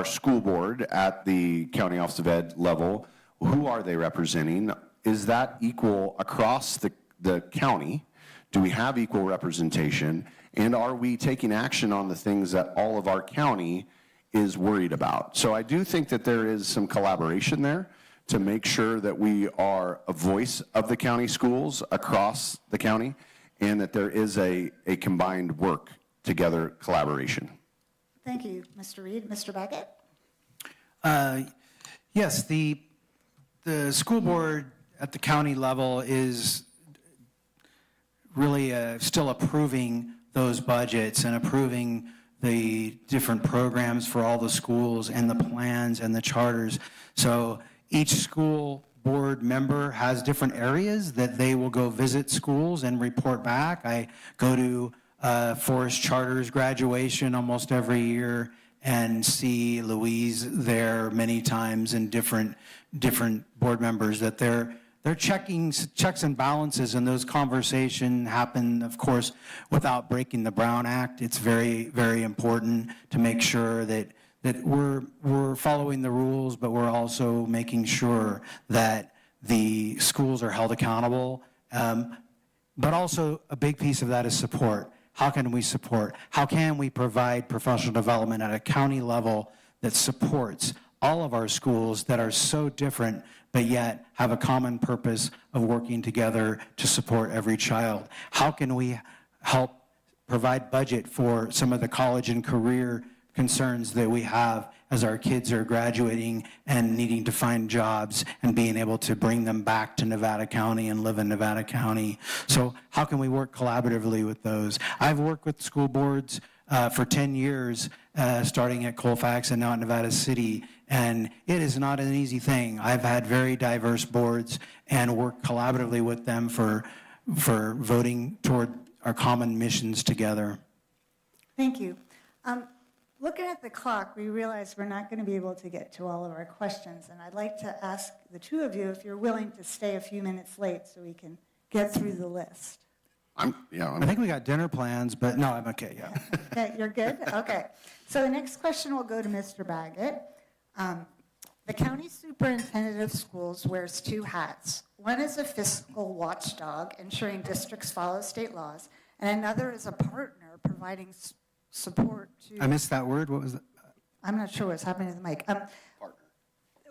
school board at the County Office of Ed level? Who are they representing? Is that equal across the county? Do we have equal representation? And are we taking action on the things that all of our county is worried about? So I do think that there is some collaboration there to make sure that we are a voice of the county schools across the county and that there is a combined work together collaboration. Thank you, Mr. Reed. Mr. Baggett? Yes, the school board at the county level is really still approving those budgets and approving the different programs for all the schools and the plans and the charters. So each school board member has different areas that they will go visit schools and report back. I go to Forest Charters graduation almost every year and see Louise there many times, and different board members that they're checking checks and balances, and those conversations happen, of course, without breaking the Brown Act. It's very, very important to make sure that we're following the rules, but we're also making sure that the schools are held accountable. But also a big piece of that is support. How can we support? How can we provide professional development at a county level that supports all of our schools that are so different, but yet have a common purpose of working together to support every child? How can we help provide budget for some of the college and career concerns that we have as our kids are graduating and needing to find jobs and being able to bring them back to Nevada County and live in Nevada County? So how can we work collaboratively with those? I've worked with school boards for 10 years, starting at Colfax and now at Nevada City, and it is not an easy thing. I've had very diverse boards and worked collaboratively with them for voting toward our common missions together. Thank you. Looking at the clock, we realize we're not going to be able to get to all of our questions, and I'd like to ask the two of you if you're willing to stay a few minutes late so we can get through the list. I think we got dinner plans, but no, I'm okay, yeah. Okay, you're good? Okay. So the next question will go to Mr. Baggett. The county superintendent of schools wears two hats. One is a fiscal watchdog, ensuring districts follow state laws, and another is a partner providing support to... I missed that word. What was that? I'm not sure what's happening to the mic.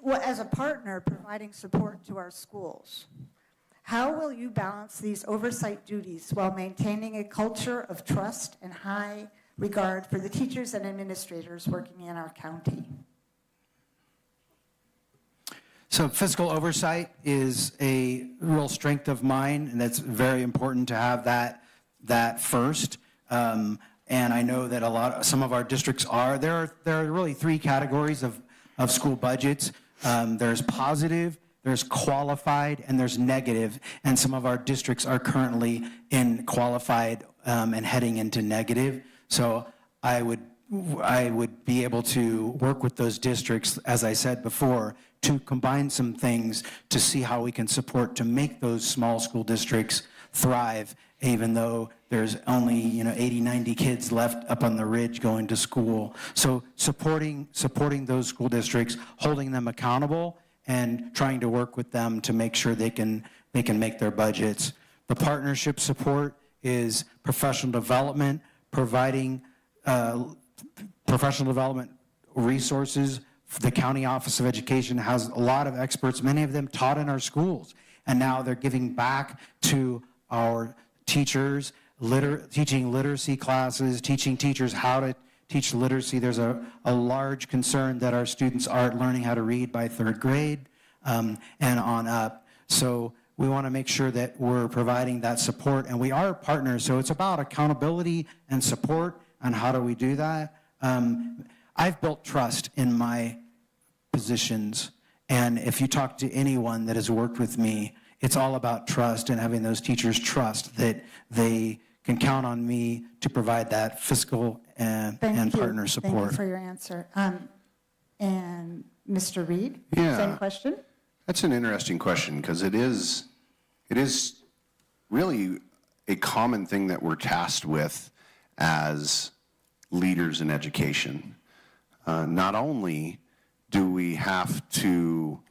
Well, as a partner providing support to our schools, how will you balance these oversight duties while maintaining a culture of trust and high regard for the teachers and administrators working in our county? So fiscal oversight is a real strength of mine, and that's very important to have that first. And I know that some of our districts are. There are really three categories of school budgets. There's positive, there's qualified, and there's negative. And some of our districts are currently in qualified and heading into negative. So I would be able to work with those districts, as I said before, to combine some things to see how we can support to make those small school districts thrive, even though there's only 80, 90 kids left up on the ridge going to school. So supporting those school districts, holding them accountable, and trying to work with them to make sure they can make their budgets. The partnership support is professional development, providing professional development resources. The County Office of Education has a lot of experts, many of them taught in our schools, and now they're giving back to our teachers, teaching literacy classes, teaching teachers how to teach literacy. There's a large concern that our students aren't learning how to read by third grade and on up. So we want to make sure that we're providing that support, and we are partners, so it's about accountability and support, and how do we do that? I've built trust in my positions, and if you talk to anyone that has worked with me, it's all about trust and having those teachers trust that they can count on me to provide that fiscal and partner support. Thank you for your answer. And Mr. Reed, Yeah. same question? That's an interesting question, because it is really a common thing that we're tasked with as leaders in education. Not only do we have to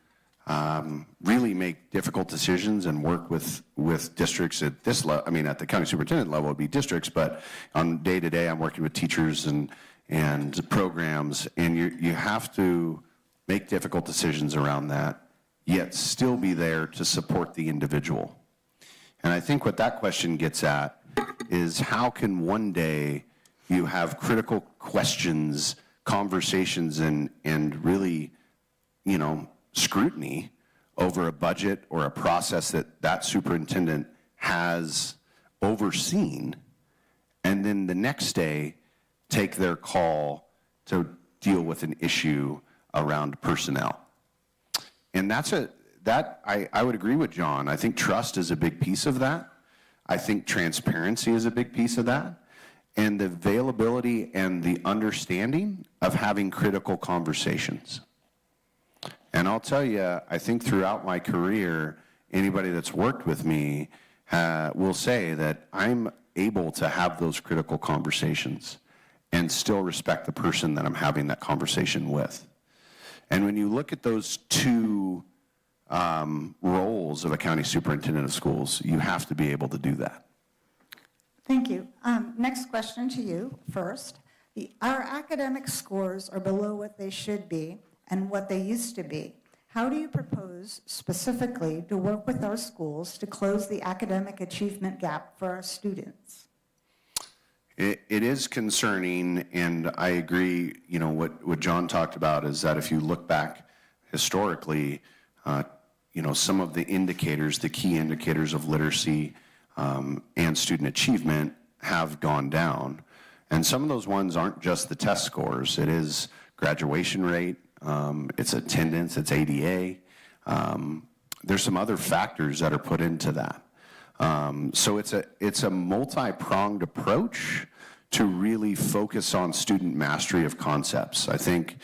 really make difficult decisions and work with districts at this level, at the county superintendent level, it'd be districts, but on day to day, I'm working with teachers and programs, and you have to make difficult decisions around that, yet still be there to support the individual. And I think what that question gets at is, how can one day you have critical questions, conversations, and really, scrutiny over a budget or a process that superintendent has overseen, and then the next day take their call to deal with an issue around personnel. And I would agree with John. I think trust is a big piece of that. I think transparency is a big piece of that. And the availability and the understanding of having critical conversations. And I'll tell you, I think throughout my career, anybody that's worked with me will say that I'm able to have those critical conversations and still respect the person that I'm having that conversation with. And when you look at those two roles of a county superintendent of schools, you have to be able to do that. Thank you. Next question to you first. Our academic scores are below what they should be and what they used to be. How do you propose specifically to work with our schools to close the academic achievement gap for our students? It is concerning, and I agree, what John talked about is that if you look back historically, some of the indicators, the key indicators of literacy and student achievement have gone down. And some of those ones aren't just the test scores. It is graduation rate, it's attendance, it's ADA. There's some other factors that are put into that. So it's a multi-pronged approach to really focus on student mastery of concepts. I think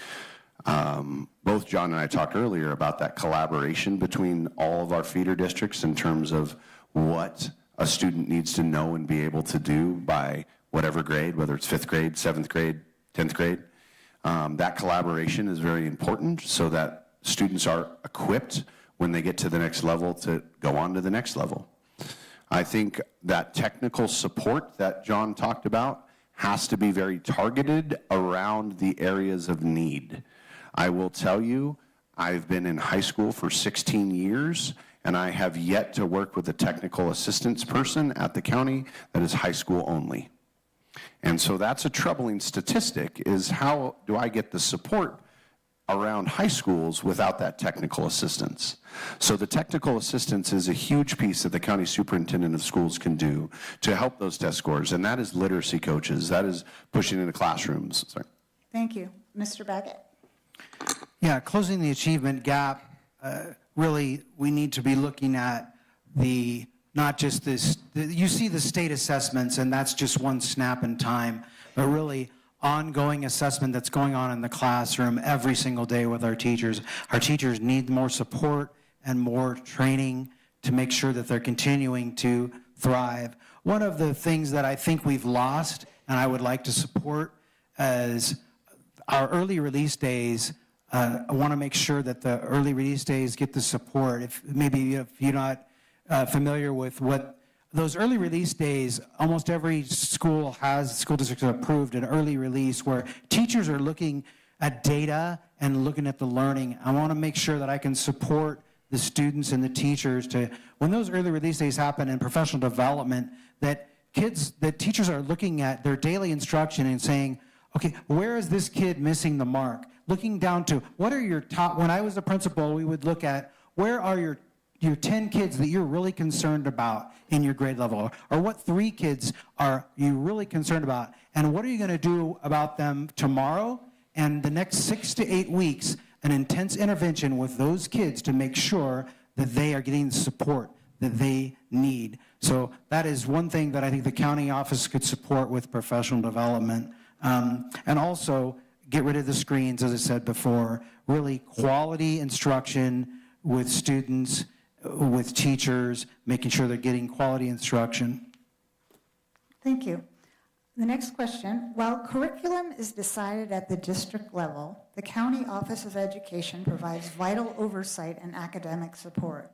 both John and I talked earlier about that collaboration between all of our feeder districts in terms of what a student needs to know and be able to do by whatever grade, whether it's 5th grade, 7th grade, 10th grade. That collaboration is very important so that students are equipped when they get to the next level to go on to the next level. I think that technical support that John talked about has to be very targeted around the areas of need. I will tell you, I've been in high school for 16 years, and I have yet to work with a technical assistance person at the county that is high school only. And so that's a troubling statistic, is how do I get the support around high schools without that technical assistance? So the technical assistance is a huge piece that the county superintendent of schools can do to help those test scores, and that is literacy coaches, that is pushing into classrooms. Sorry. Thank you. Mr. Baggett? Yeah, closing the achievement gap, really, we need to be looking at not just this, you see the state assessments, and that's just one snap in time, but really ongoing assessment that's going on in the classroom every single day with our teachers. Our teachers need more support and more training to make sure that they're continuing to thrive. One of the things that I think we've lost, and I would like to support, is our early release days. I want to make sure that the early release days get the support. If you're not familiar with what those early release days, almost every school district approved an early release where teachers are looking at data and looking at the learning. I want to make sure that I can support the students and the teachers when those early release days happen in professional development, that teachers are looking at their daily instruction and saying, okay, where is this kid missing the mark? Looking down to what are your top, when I was a principal, we would look at where are your 10 kids that you're really concerned about in your grade level, or what 3 kids are you really concerned about, and what are you going to do about them tomorrow and the next 6 to 8 weeks, an intense intervention with those kids to make sure that they are getting the support that they need. So that is one thing that I think the county office could support with professional development. And also get rid of the screens, as I said before, really quality instruction with students, with teachers, making sure they're getting quality instruction. Thank you. The next question, while curriculum is decided at the district level, the County Office of Education provides vital oversight and academic support.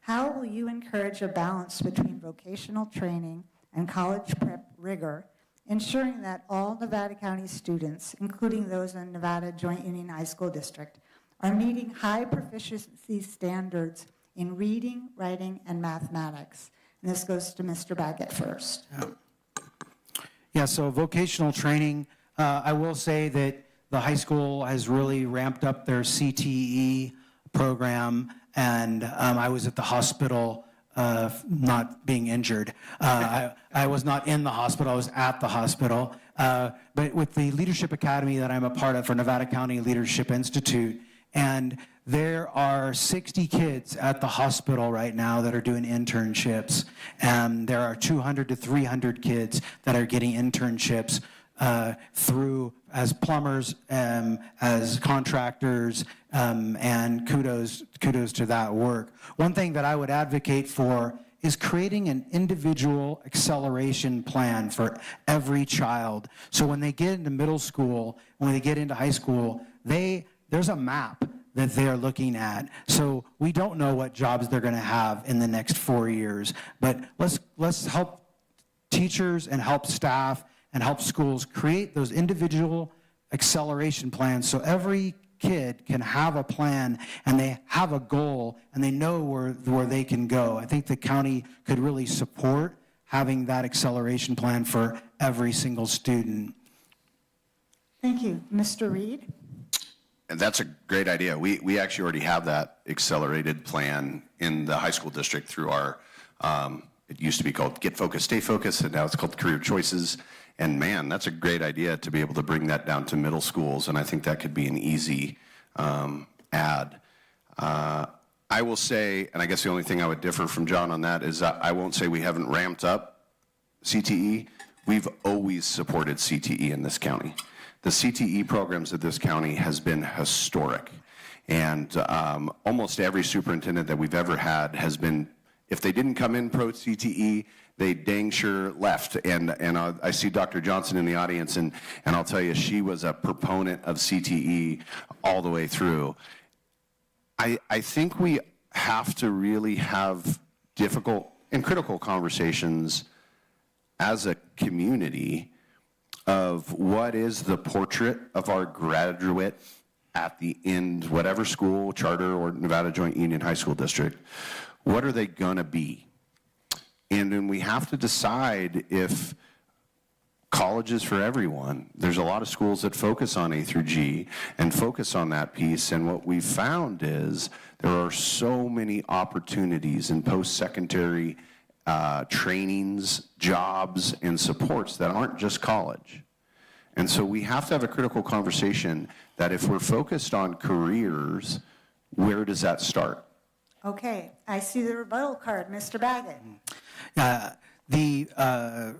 How will you encourage a balance between vocational training and college prep rigor, ensuring that all Nevada County students, including those in Nevada Joint Union High School District, are meeting high proficiency standards in reading, writing, and mathematics? And this goes to Mr. Baggett first. Yeah, so vocational training, I will say that the high school has really ramped up their CTE program, and I was at the hospital not being injured. I was not in the hospital, I was at the hospital. But with the Leadership Academy that I'm a part of for Nevada County Leadership Institute, and there are 60 kids at the hospital right now that are doing internships, and there are 200 to 300 kids that are getting internships through as plumbers, as contractors, and kudos to that work. One thing that I would advocate for is creating an individual acceleration plan for every child. So when they get into middle school, when they get into high school, there's a map that they're looking at. So we don't know what jobs they're going to have in the next 4 years, but let's help teachers and help staff and help schools create those individual acceleration plans so every kid can have a plan and they have a goal and they know where they can go. I think the county could really support having that acceleration plan for every single student. Thank you. Mr. Reed? And that's a great idea. We actually already have that accelerated plan in the high school district through our, it used to be called Get Focused, Stay Focused, and now it's called Career Choices. And man, that's a great idea to be able to bring that down to middle schools, and I think that could be an easy add. I will say, and I guess the only thing I would differ from John on that is I won't say we haven't ramped up CTE. We've always supported CTE in this county. The CTE programs of this county has been historic, and almost every superintendent that we've ever had has been, if they didn't come in pro CTE, they dang sure left. And I see Dr. Johnson in the audience, and I'll tell you, she was a proponent of CTE all the way through. I think we have to really have difficult and critical conversations as a community of what is the portrait of our graduate at the end, whatever school, charter, or Nevada Joint Union High School District. What are they gonna be? And then we have to decide if college is for everyone. There's a lot of schools that focus on A through G and focus on that piece, and what we've found is there are so many opportunities in post-secondary trainings, jobs, and supports that aren't just college. And so we have to have a critical conversation that if we're focused on careers, where does that start? Okay, I see the rebuttal card. Mr. Baggett. The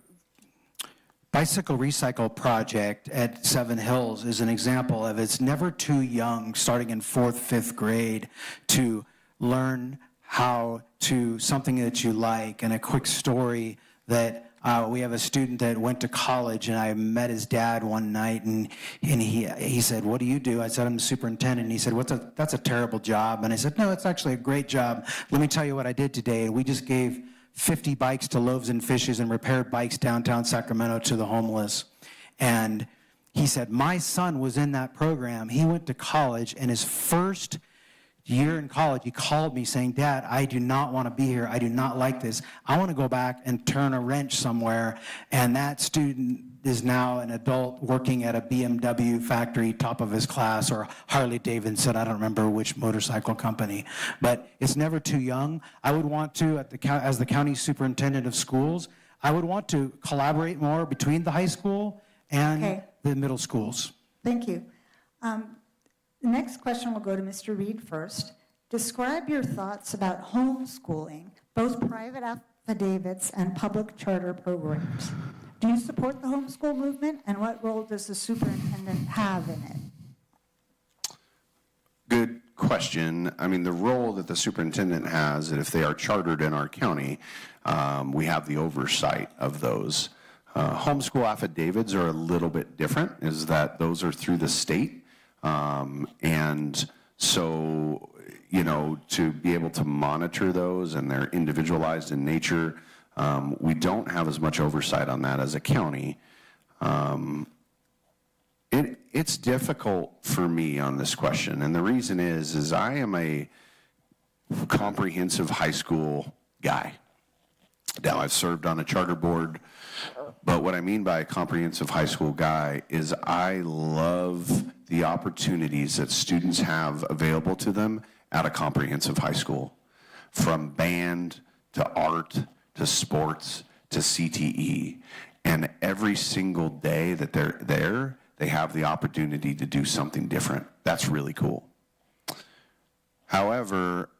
Bicycle Recycle Project at Seven Hills is an example of it's never too young, starting in 4th, 5th grade, to learn how to something that you like. And a quick story that we have a student that went to college, and I met his dad one night, and he said, "What do you do?" I said, "I'm the superintendent." And he said, "That's a terrible job." And I said, "No, it's actually a great job. Let me tell you what I did today." And we just gave 50 bikes to Loaves and Fishes and repaired bikes downtown Sacramento to the homeless. And he said, "My son was in that program. He went to college, and his first year in college, he called me saying, 'Dad, I do not want to be here. I do not like this. I want to go back and turn a wrench somewhere.'" And that student is now an adult working at a BMW factory, top of his class, or Harley Davidson, I don't remember which motorcycle company. But it's never too young. I would want to, as the county superintendent of schools, I would want to collaborate more between the high school and the middle schools. Thank you. The next question will go to Mr. Reed first. Describe your thoughts about homeschooling, both private affidavits and public charter programs. Do you support the homeschool movement, and what role does the superintendent have in it? Good question. I mean, the role that the superintendent has, and if they are chartered in our county, we have the oversight of those. Homeschool affidavits are a little bit different, is that those are through the state. And so, you know, to be able to monitor those, and they're individualized in nature, we don't have as much oversight on that as a county. It's difficult for me on this question, and the reason is I am a comprehensive high school guy. Now, I've served on a charter board, but what I mean by a comprehensive high school guy is I love the opportunities that students have available to them at a comprehensive high school, from band to art, to sports, to CTE. And every single day that they're there, they have the opportunity to do something different. That's really cool. However,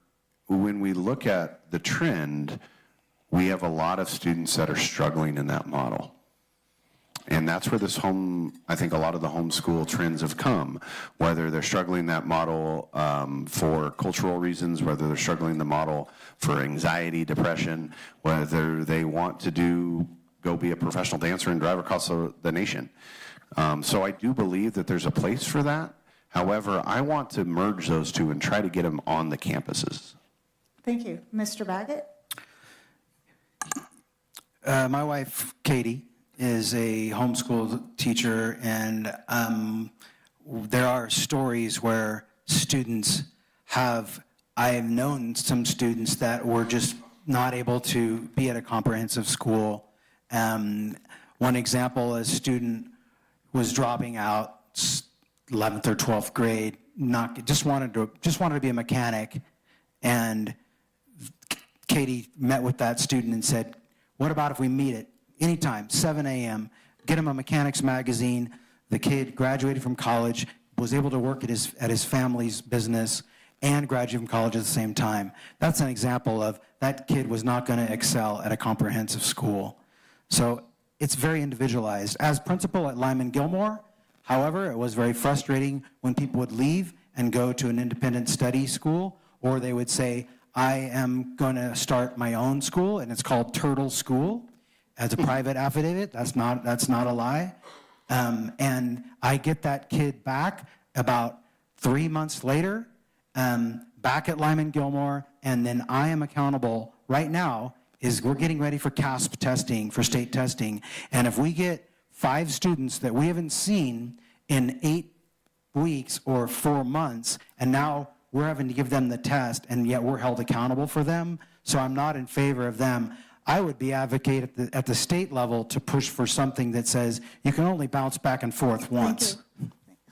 when we look at the trend, we have a lot of students that are struggling in that model. And that's where I think a lot of the homeschool trends have come, whether they're struggling that model for cultural reasons, whether they're struggling the model for anxiety, depression, whether they want to go be a professional dancer and drive across the nation. So I do believe that there's a place for that. However, I want to merge those two and try to get them on the campuses. Thank you. Mr. Baggett? My wife, Katie, is a homeschool teacher, and there are stories where I've known some students that were just not able to be at a comprehensive school. One example, a student was dropping out 11th or 12th grade, just wanted to be a mechanic, and Katie met with that student and said, what about if we meet at anytime, 7 a.m., get him a mechanics magazine. The kid graduated from college, was able to work at his family's business, and graduated from college at the same time. That's an example of that kid was not going to excel at a comprehensive school. So it's very individualized. As principal at Lyman Gilmore, however, it was very frustrating when people would leave and go to an independent study school, or they would say, I am going to start my own school, and it's called Turtle School. As a private affidavit, that's not a lie. And I get that kid back about 3 months later, back at Lyman Gilmore, and then I am accountable right now we're getting ready for CASP testing, for state testing. And if we get 5 students that we haven't seen in 8 weeks or 4 months, and now we're having to give them the test, and yet we're held accountable for them, so I'm not in favor of them. I would be advocate at the state level to push for something that says you can only bounce back and forth once.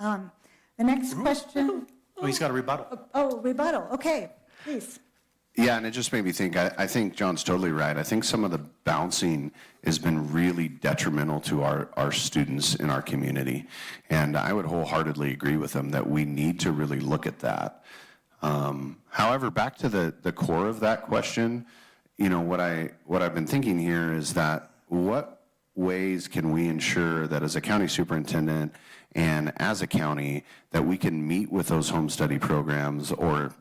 Thank you. The next question. Oh, he's got a rebuttal. Oh, rebuttal. Okay, please. Yeah, and it just made me think, I think John's totally right. I think some of the bouncing has been really detrimental to our students in our community. And I would wholeheartedly agree with him that we need to really look at that. However, back to the core of that question, what I've been thinking here is that what ways can we ensure that as a county superintendent and as a county that we can meet with those home study programs or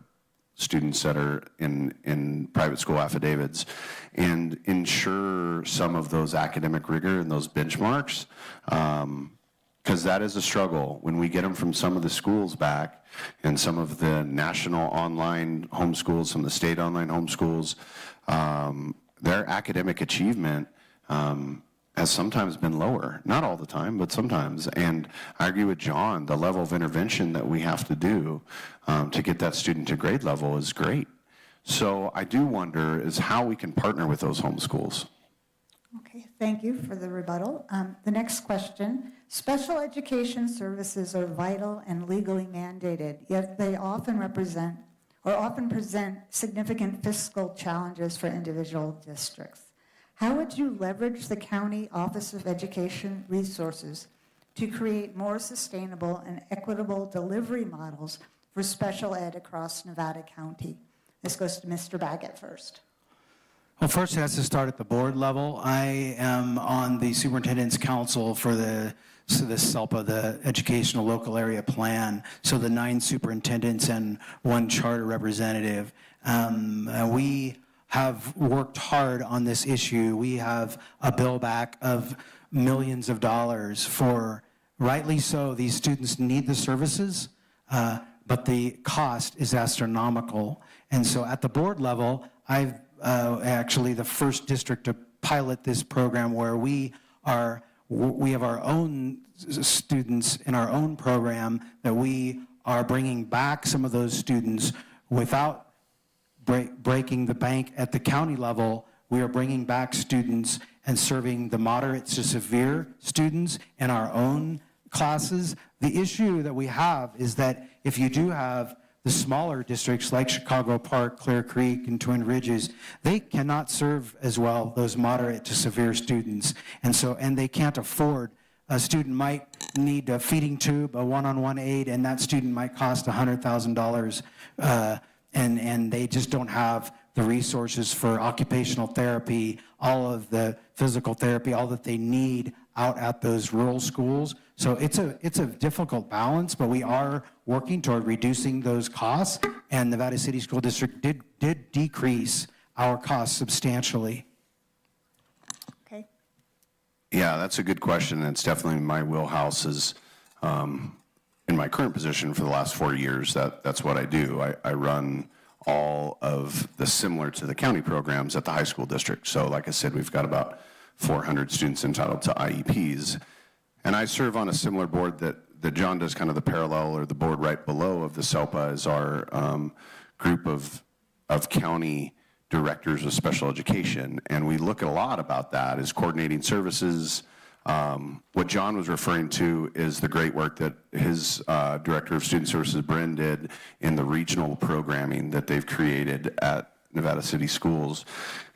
students that are in private school affidavits and ensure some of those academic rigor and those benchmarks, because that is a struggle. When we get them from some of the schools back and some of the national online homeschools, some of the state online homeschools, their academic achievement has sometimes been lower. Not all the time, but sometimes. And I agree with John, the level of intervention that we have to do to get that student to grade level is great. So I do wonder is how we can partner with those homeschools. Okay, thank you for the rebuttal. The next question. Special education services are vital and legally mandated, yet they often present significant fiscal challenges for individual districts. How would you leverage the County Office of Education resources to create more sustainable and equitable delivery models for special ed across Nevada County? This goes to Mr. Baggett first. Well, first it has to start at the board level. I am on the Superintendent's Council for the SELPA, the Educational Local Area Plan, so the 9 superintendents and 1 charter representative. We have worked hard on this issue. We have a bill back of millions of dollars for, rightly so, these students need the services, but the cost is astronomical. And so at the board level, I've actually the first district to pilot this program where we have our own students in our own program that we are bringing back some of those students without breaking the bank at the county level. We are bringing back students and serving the moderate to severe students in our own classes. The issue that we have is that if you do have the smaller districts like Chicago Park, Clear Creek, and Twin Ridges, they cannot serve as well those moderate to severe students. And they can't afford. A student might need a feeding tube, a one-on-one aid, and that student might cost $100,000, and they just don't have the resources for occupational therapy, all of the physical therapy, all that they need out at those rural schools. So it's a difficult balance, but we are working toward reducing those costs, and Nevada City School District did decrease our costs substantially. Okay. Yeah, that's a good question. It's definitely my wheelhouse is in my current position for the last 4 years. That's what I do. I run all of the similar to the county programs at the high school district. So like I said, we've got about 400 students entitled to IEPs. And I serve on a similar board that John does, kind of the parallel or the board right below of the SELPA is our group of county directors of special education. And we look at a lot about that is coordinating services. What John was referring to is the great work that his director of student services, Bryn, did in the regional programming that they've created at Nevada City Schools.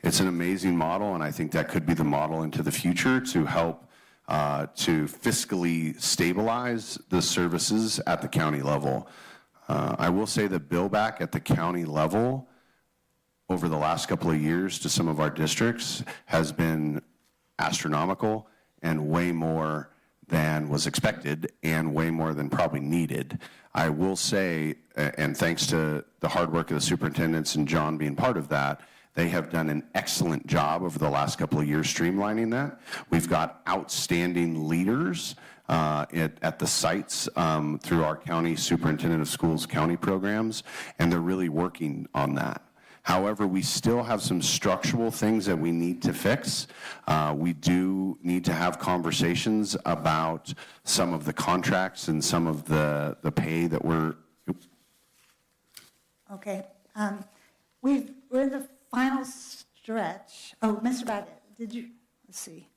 It's an amazing model, and I think that could be the model into the future to help to fiscally stabilize the services at the county level. I will say the bill back at the county level over the last couple of years to some of our districts has been astronomical and way more than was expected and way more than probably needed. I will say, and thanks to the hard work of the superintendents and John being part of that, they have done an excellent job over the last couple of years streamlining that. We've got outstanding leaders at the sites through our county superintendent of schools county programs, and they're really working on that. However, we still have some structural things that we need to fix. We do need to have conversations about some of the contracts and some of the pay that we're. Okay. We're in the final stretch. Oh, Mr. Baggett, did you? Let's see.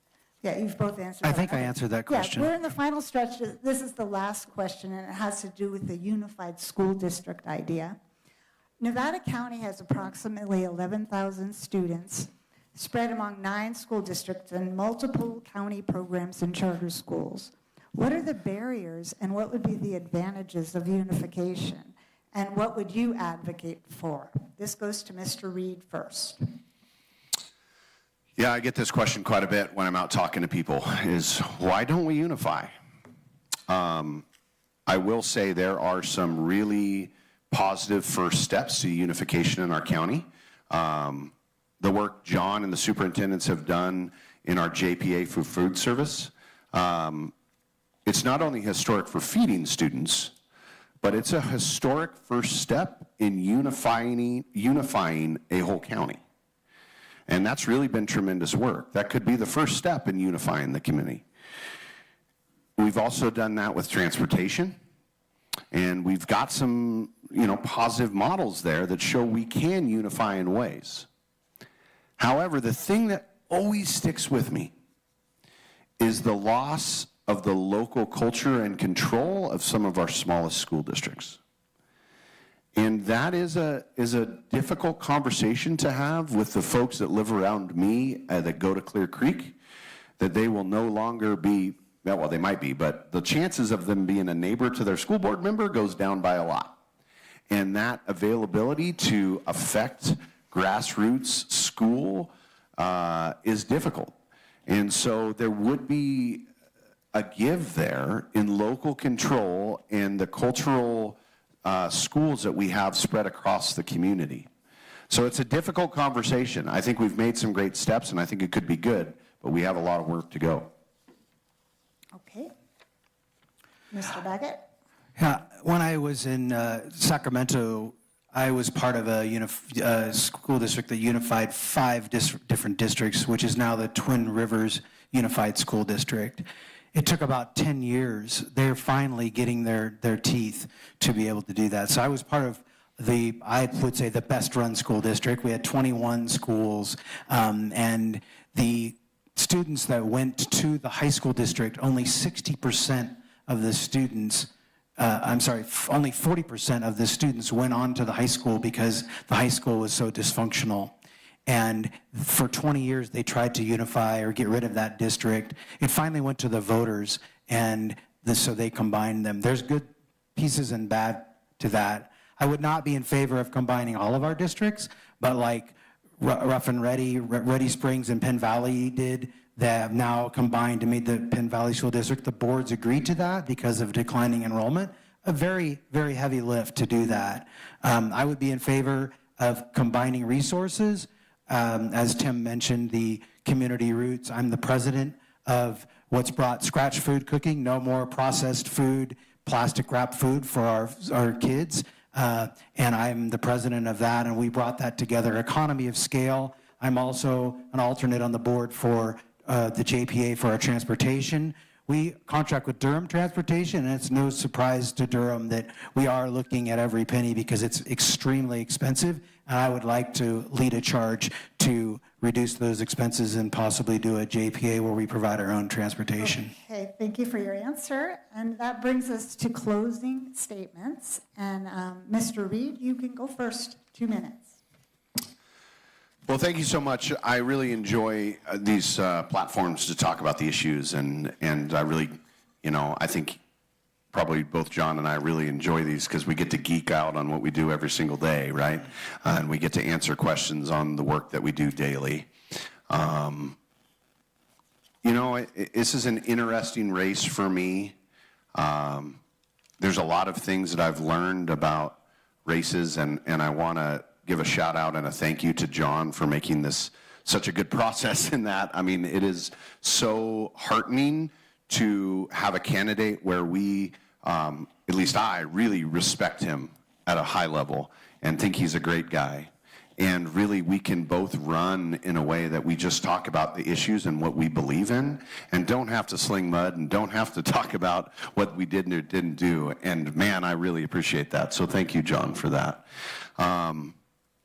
Yeah, you've both answered. I think I answered that question. Yeah, we're in the final stretch. This is the last question, and it has to do with the unified school district idea. Nevada County has approximately 11,000 students spread among 9 school districts and multiple county programs and charter schools. What are the barriers and what would be the advantages of unification? And what would you advocate for? This goes to Mr. Reed first. Yeah, I get this question quite a bit when I'm out talking to people, is why don't we unify? I will say there are some really positive first steps to unification in our county. The work John and the superintendents have done in our JPA for food service, it's not only historic for feeding students, but it's a historic first step in unifying a whole county. And that's really been tremendous work. That could be the first step in unifying the community. We've also done that with transportation, and we've got some positive models there that show we can unify in ways. However, the thing that always sticks with me is the loss of the local culture and control of some of our smallest school districts. And that is a difficult conversation to have with the folks that live around me that go to Clear Creek, that they will no longer be, well, they might be, but the chances of them being a neighbor to their school board member goes down by a lot. And that availability to affect grassroots school is difficult. And so there would be a give there in local control and the cultural schools that we have spread across the community. So it's a difficult conversation. I think we've made some great steps, and I think it could be good, but we have a lot of work to go. Okay. Mr. Baggett? Yeah, when I was in Sacramento, I was part of a school district that unified 5 different districts, which is now the Twin Rivers Unified School District. It took about 10 years. They're finally getting their teeth to be able to do that. So I was part of I would say, the best run school district. We had 21 schools, and the students that went to the high school district, only 60% of the students only 40% of the students went on to the high school because the high school was so dysfunctional. And for 20 years, they tried to unify or get rid of that district. It finally went to the voters, and so they combined them. There's good pieces and bad to that. I would not be in favor of combining all of our districts, but like Rough and Ready, Ready Springs, and Penn Valley did, that have now combined to make the Penn Valley School District. The boards agreed to that because of declining enrollment. A very, very heavy lift to do that. I would be in favor of combining resources. As Tim mentioned, the community roots. I'm the president of what's brought scratch food cooking, no more processed food, plastic wrap food for our kids. And I'm the president of that, and we brought that together. Economy of scale. I'm also an alternate on the board for the JPA for our transportation. We contract with Durham Transportation, and it's no surprise to Durham that we are looking at every penny because it's extremely expensive, and I would like to lead a charge to reduce those expenses and possibly do a JPA where we provide our own transportation. Okay, thank you for your answer. And that brings us to closing statements. And Mr. Reed, you can go first, 2 minutes. Well, thank you so much. I really enjoy these platforms to talk about the issues, and I really, I think probably both John and I really enjoy these because we get to geek out on what we do every single day, right? And we get to answer questions on the work that we do daily. This is an interesting race for me. There's a lot of things that I've learned about races, and I want to give a shout out and a thank you to John for making this such a good process in that. I mean, it is so heartening to have a candidate where we, at least I, really respect him at a high level and think he's a great guy. And really, we can both run in a way that we just talk about the issues and what we believe in, and don't have to sling mud and don't have to talk about what we did or didn't do. And man, I really appreciate that. So thank you, John, for that.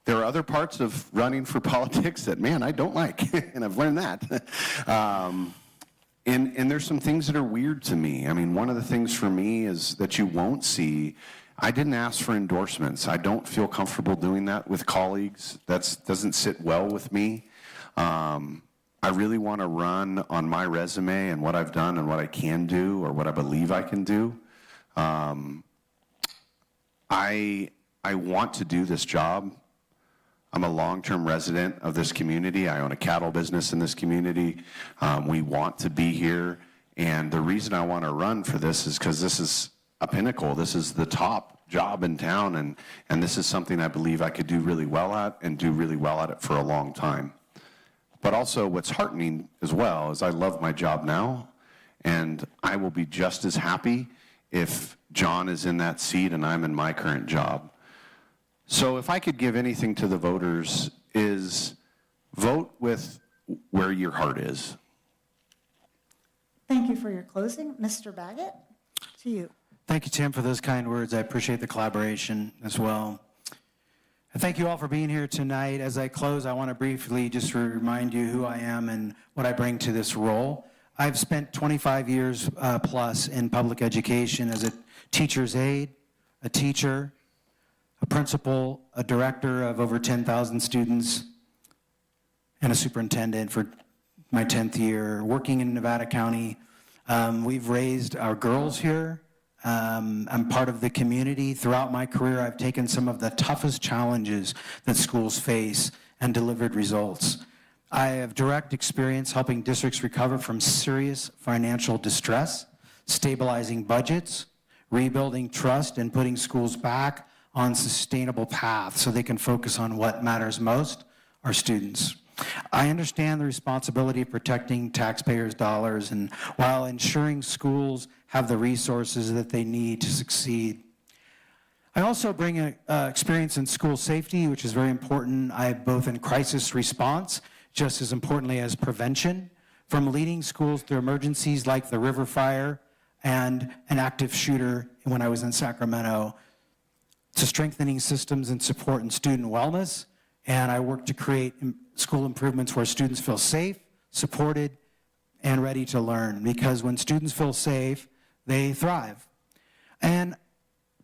There are other parts of running for politics that, man, I don't like, and I've learned that. And there's some things that are weird to me. I mean, one of the things for me is that you won't see, I didn't ask for endorsements. I don't feel comfortable doing that with colleagues. That doesn't sit well with me. I really want to run on my resume and what I've done and what I can do or what I believe I can do. I want to do this job. I'm a long-term resident of this community. I own a cattle business in this community. We want to be here. And the reason I want to run for this is because this is a pinnacle. This is the top job in town. And this is something I believe I could do really well at and do really well at it for a long time. But also what's heartening as well is I love my job now. And I will be just as happy if John is in that seat and I'm in my current job. So if I could give anything to the voters is vote with where your heart is. Thank you for your closing. Mr. Baggett, to you. Thank you, Tim, for those kind words. I appreciate the collaboration as well. And thank you all for being here tonight. As I close, I want to briefly just remind you who I am and what I bring to this role. I've spent 25 years plus in public education as a teacher's aide, a teacher, a principal, a director of over 10,000 students, and a superintendent for my 10th year, working in Nevada County. We've raised our girls here. I'm part of the community. Throughout my career, I've taken some of the toughest challenges that schools face and delivered results. I have direct experience helping districts recover from serious financial distress, stabilizing budgets, rebuilding trust, and putting schools back on sustainable paths so they can focus on what matters most, our students. I understand the responsibility of protecting taxpayers' dollars and while ensuring schools have the resources that they need to succeed. I also bring experience in school safety, which is very important. I have both in crisis response, just as importantly as prevention, from leading schools through emergencies like the river fire and an active shooter when I was in Sacramento, to strengthening systems and support in student wellness. And I work to create school improvements where students feel safe, supported, and ready to learn. Because when students feel safe, they thrive. And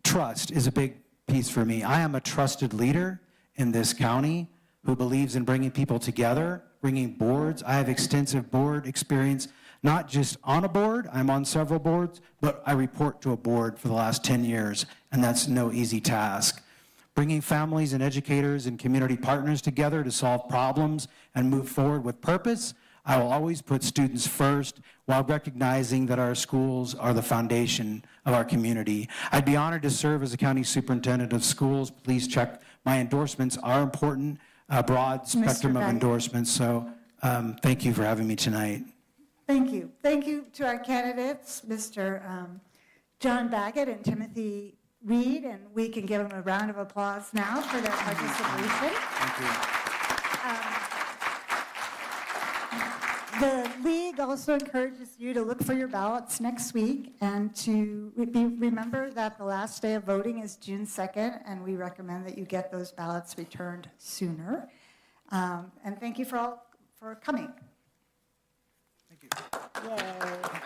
trust is a big piece for me. I am a trusted leader in this county who believes in bringing people together, bringing boards. I have extensive board experience, not just on a board, I'm on several boards, but I report to a board for the last 10 years, and that's no easy task. Bringing families and educators and community partners together to solve problems and move forward with purpose. I will always put students first while recognizing that our schools are the foundation of our community. I'd be honored to serve as a county superintendent of schools. Please check my endorsements are important, a broad spectrum of Baggett. endorsements. So thank you for having me tonight. Thank you. Thank you to our candidates, Mr. John Baggett and Timothy Reed, and we can give them a round of applause now for their participation. Thank you. The league also encourages you to look for your ballots next week and to remember that the last day of voting is June 2nd, and we recommend that you get those ballots returned sooner. And thank you for coming. Thank you. Yay.